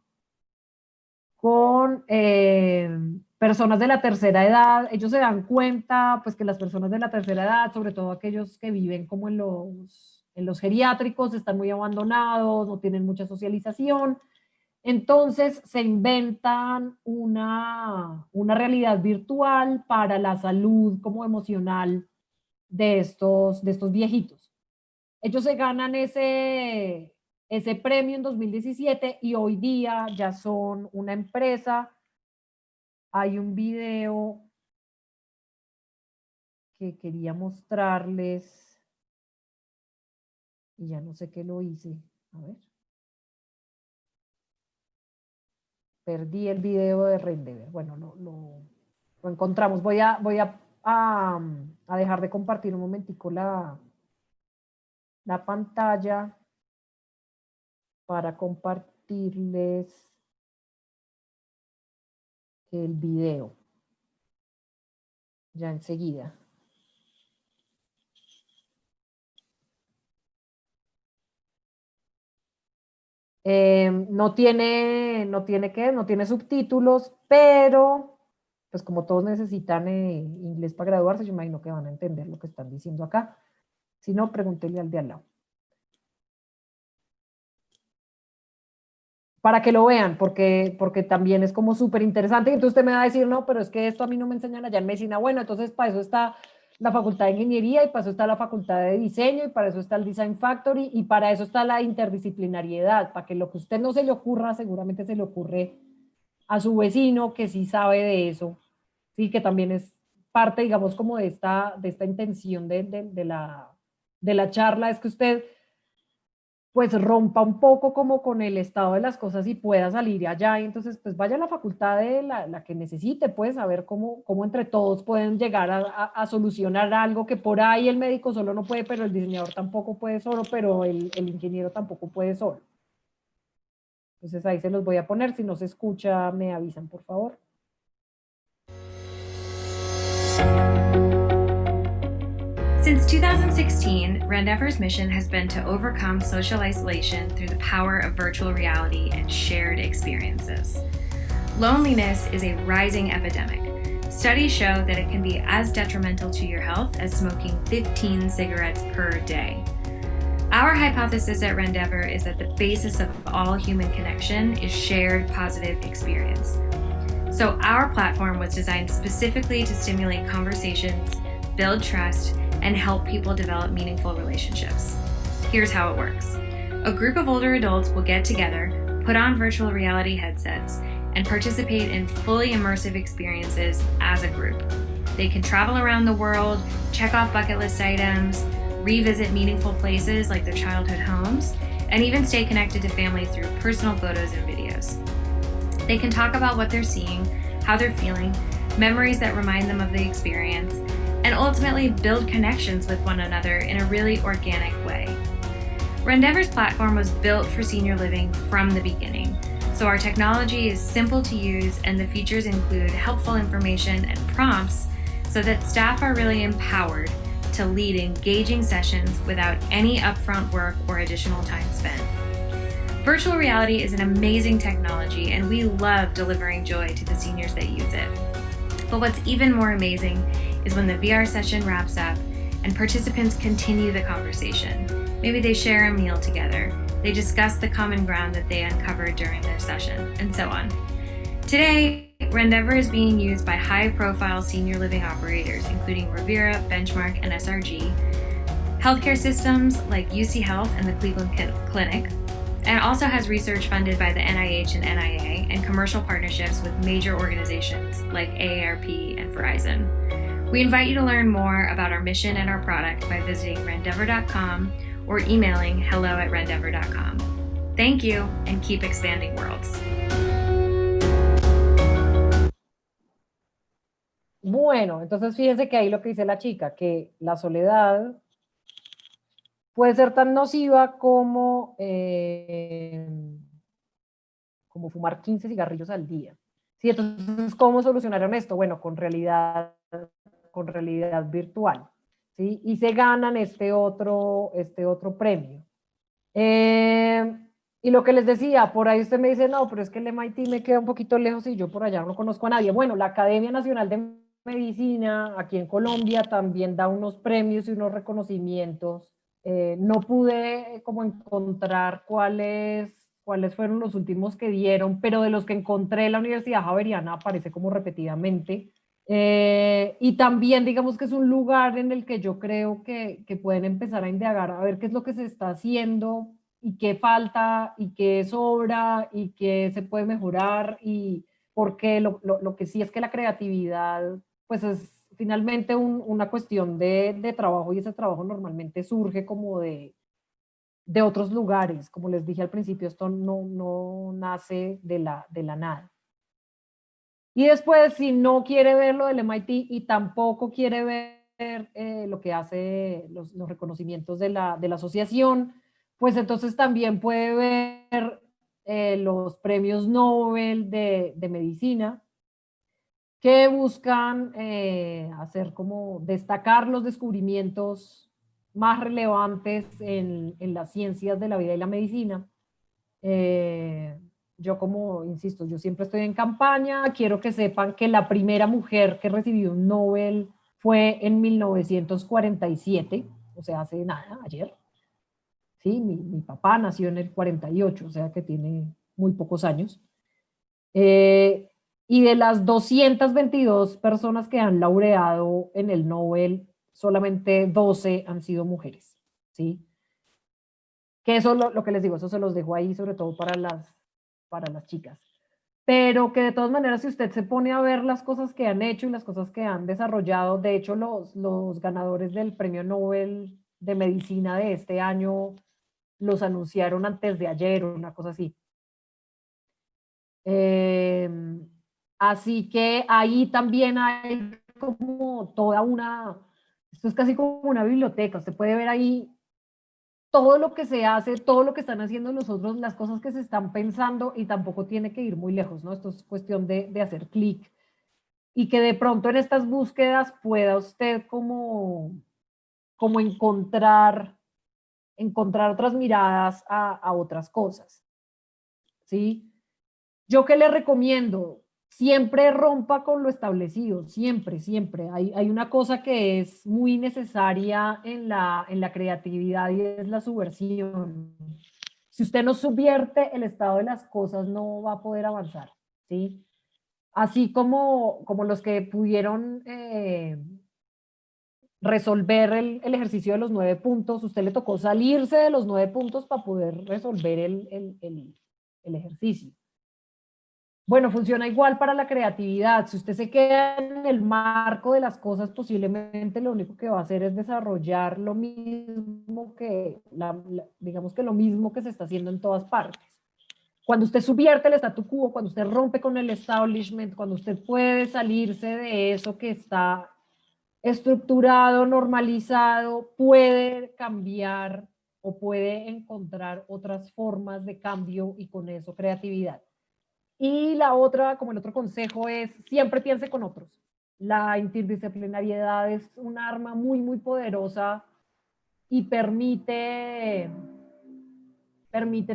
personas de la tercera edad. Ellos se dan cuenta, pues, que las personas de la tercera edad, sobre todo aquellos que viven como en los geriátricos, están muy abandonados, no tienen mucha socialización. Entonces se inventan una realidad virtual para la salud como emocional de estos viejitos. Ellos se ganan ese premio en 2017 y hoy día ya son una empresa. Hay un video que quería mostrarles y ya no sé qué lo hice. A ver. Perdí el video de Rendever. Bueno, lo encontramos. Voy a dejar de compartir un momentico la pantalla para compartirles el video. Ya enseguida. No tiene subtítulos, pero pues como todos necesitan inglés para graduarse, yo imagino que van a entender lo que están diciendo acá. Si no, pregúntele al de al lado. Para que lo vean, porque también es como súper interesante. Y entonces usted me va a decir, no, pero es que esto a mí no me enseñan allá en medicina. Bueno, entonces para eso está la Facultad de Ingeniería, y para eso está la Facultad de Diseño, y para eso está el Design Factory, y para eso está la interdisciplinariedad, para que lo que a usted no se le ocurra, seguramente se le ocurre a su vecino que sí sabe de eso, sí, que también es parte, digamos, como de esta intención de la charla, es que usted pues rompa un poco como con el estado de las cosas y pueda salir allá, y entonces pues vaya a la facultad de la que necesite, pues saber cómo entre todos pueden llegar a solucionar algo que por ahí el médico solo no puede, pero el diseñador tampoco puede solo, pero el ingeniero tampoco puede solo. Entonces ahí se los voy a poner, si no se escucha me avisan, por favor. Since 2016, Rendever's mission has been to overcome social isolation through the power of virtual reality and shared experiences. Loneliness is a rising epidemic. Studies show that it can be as detrimental to your health as smoking 15 cigarettes per day. Our hypothesis at Rendever is that the basis of all human connection is shared positive experience. So our platform was designed specifically to stimulate conversations, build trust, and help people develop meaningful relationships. Here's how it works. A group of older adults will get together, put on virtual reality headsets, and participate in fully immersive experiences as a group. They can travel around the world, check off bucket list items, revisit meaningful places like their childhood homes, and even stay connected to family through personal photos and videos. They can talk about what they're seeing, how they're feeling, memories that remind them of the experience, and ultimately build connections with one another in a really organic way. Rendever's platform was built for senior living from the beginning, so our technology is simple to use and the features include helpful information and prompts so that staff are really empowered to lead engaging sessions without any upfront work or additional time spent. Virtual reality is an amazing technology and we love delivering joy to the seniors that use it. But what's even more amazing is when the VR session wraps up and participants continue the conversation. Maybe they share a meal together, they discuss the common ground that they uncovered during their session, and so on. Today, Rendever is being used by high-profile senior living operators, including Revera, Benchmark, and SRG, healthcare systems like UC Health and the Cleveland Clinic, and also has research funded by the NIH and NIA and commercial partnerships with major organizations like AARP and Verizon. We invite you to learn more about our mission and our product by visiting rendever.com or emailing hello@rendever.com. Thank you, and keep expanding worlds. Bueno, entonces fíjense que ahí lo que dice la chica, que la soledad puede ser tan nociva como fumar 15 cigarrillos al día. Sí, entonces, ¿cómo solucionaron esto? Bueno, con realidad virtual, ¿sí? Y se ganan este otro premio. Y lo que les decía, por ahí usted me dice, no, pero es que el MIT me queda un poquito lejos y yo por allá no conozco a nadie. Bueno, la Academia Nacional de Medicina, aquí en Colombia, también da unos premios y unos reconocimientos. No pude como encontrar cuáles fueron los últimos que dieron, pero de los que encontré, la Universidad Javeriana aparece como repetidamente. Y también digamos que es un lugar en el que yo creo que pueden empezar a indagar, a ver qué es lo que se está haciendo y qué falta y qué sobra y qué se puede mejorar, y porque lo que sí es que la creatividad pues es finalmente una cuestión de trabajo, y ese trabajo normalmente surge como de otros lugares. Como les dije al principio, esto no nace de la nada. Y después, si no quiere ver lo del MIT y tampoco quiere ver lo que hace los reconocimientos de la asociación, pues entonces también puede ver los premios Nobel de medicina, que buscan hacer como destacar los descubrimientos más relevantes en las ciencias de la vida y la medicina. Yo como, insisto, yo siempre estoy en campaña, quiero que sepan que la primera mujer que recibió un Nobel fue en 1947, o sea, hace nada, ayer. Sí, mi papá nació en el 48, o sea que tiene muy pocos años. Y de las 222 personas que han laureado en el Nobel, solamente 12 han sido mujeres, ¿sí? Que eso lo que les digo, eso se los dejo ahí, sobre todo para las chicas. Pero que de todas maneras, si usted se pone a ver las cosas que han hecho y las cosas que han desarrollado, de hecho, los ganadores del Premio Nobel de Medicina de este año los anunciaron antes de ayer o una cosa así. Así que ahí también hay como toda esto es casi como una biblioteca, usted puede ver ahí todo lo que se hace, todo lo que están haciendo los otros, las cosas que se están pensando y tampoco tiene que ir muy lejos, ¿no? Esto es cuestión de hacer clic y que de pronto en estas búsquedas pueda usted como encontrar otras miradas a otras cosas, ¿sí? ¿Yo qué le recomiendo? Siempre rompa con lo establecido, siempre, siempre. Hay una cosa que es muy necesaria en la creatividad y es la subversión. Si usted no subvierte el estado de las cosas, no va a poder avanzar, ¿sí? Así como los que pudieron resolver el ejercicio de los 9 puntos, usted le tocó salirse de los 9 puntos para poder resolver el ejercicio. Bueno, funciona igual para la creatividad. Si usted se queda en el marco de las cosas, posiblemente lo único que va a hacer es desarrollar lo mismo digamos que lo mismo que se está haciendo en todas partes. Cuando usted subvierte el statu quo, cuando usted rompe con el establishment, cuando usted puede salirse de eso que está estructurado, normalizado, puede cambiar o puede encontrar otras formas de cambio y con eso creatividad. Y la otra, como el otro consejo, es siempre piense con otros. La interdisciplinariedad es un arma muy, muy poderosa y permite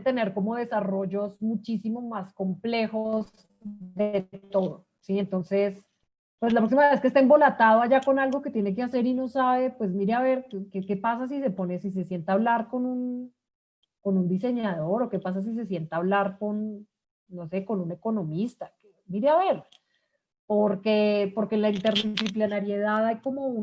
tener como desarrollos muchísimo más complejos de todo, ¿sí? Entonces, pues la próxima vez que esté embolatado allá con algo que tiene que hacer y no sabe, pues mire a ver qué pasa si se sienta a hablar con un diseñador, o qué pasa si se sienta a hablar con, no sé, con un economista. Mire a ver, porque en la interdisciplinariedad hay como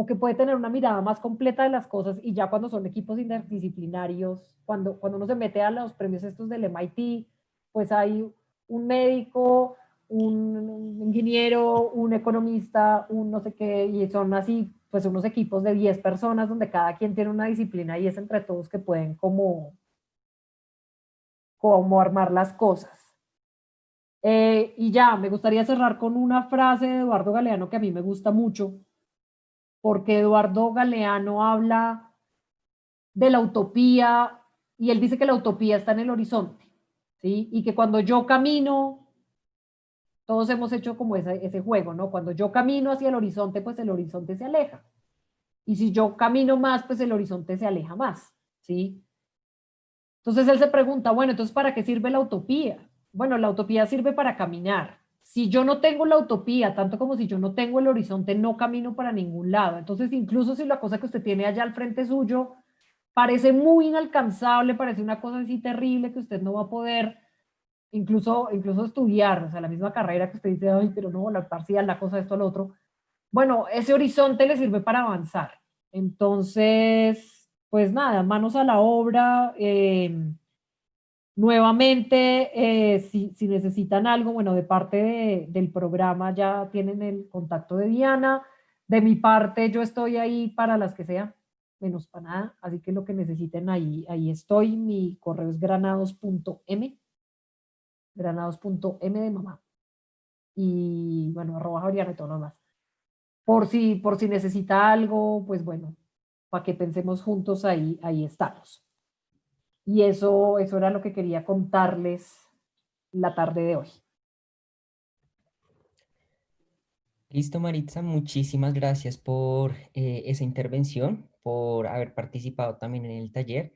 que puede tener una mirada más completa de las cosas, y ya cuando son equipos interdisciplinarios, cuando uno se mete a los premios estos del MIT, pues hay un médico, un ingeniero, un economista, un no sé qué, y son así, pues unos equipos de 10 personas donde cada quien tiene una disciplina y es entre todos que pueden como armar las cosas. Y ya, me gustaría cerrar con una frase de Eduardo Galeano que a mí me gusta mucho, porque Eduardo Galeano habla de la utopía y él dice que la utopía está en el horizonte, ¿sí? Y que cuando yo camino, todos hemos hecho como ese juego, ¿no? Cuando yo camino hacia el horizonte, pues el horizonte se aleja. Y si yo camino más, pues el horizonte se aleja más, ¿sí? Entonces él se pregunta, bueno, entonces ¿para qué sirve la utopía? Bueno, la utopía sirve para caminar. Si yo no tengo la utopía, tanto como si yo no tengo el horizonte, no camino para ningún lado. Entonces, incluso si la cosa que usted tiene allá al frente suyo parece muy inalcanzable, parece una cosa así terrible que usted no va a poder incluso estudiar, o sea, la misma carrera que usted dice, ay, pero no, la parcial, la cosa, esto, lo otro. Bueno, ese horizonte le sirve para avanzar. Entonces, pues nada, manos a la obra. Nuevamente, si necesitan algo, bueno, de parte del programa ya tienen el contacto de Diana. De mi parte, yo estoy ahí para las que sea, menos para nada. Así que lo que necesiten ahí estoy. Mi correo es granados.m de mamá. y bueno, @Javeriana y todo lo demás. Por si necesita algo, pues bueno, para que pensemos juntos ahí estamos. Y eso era lo que quería contarles la tarde de hoy. Listo, Maritza, muchísimas gracias por esa intervención, por haber participado también en el taller.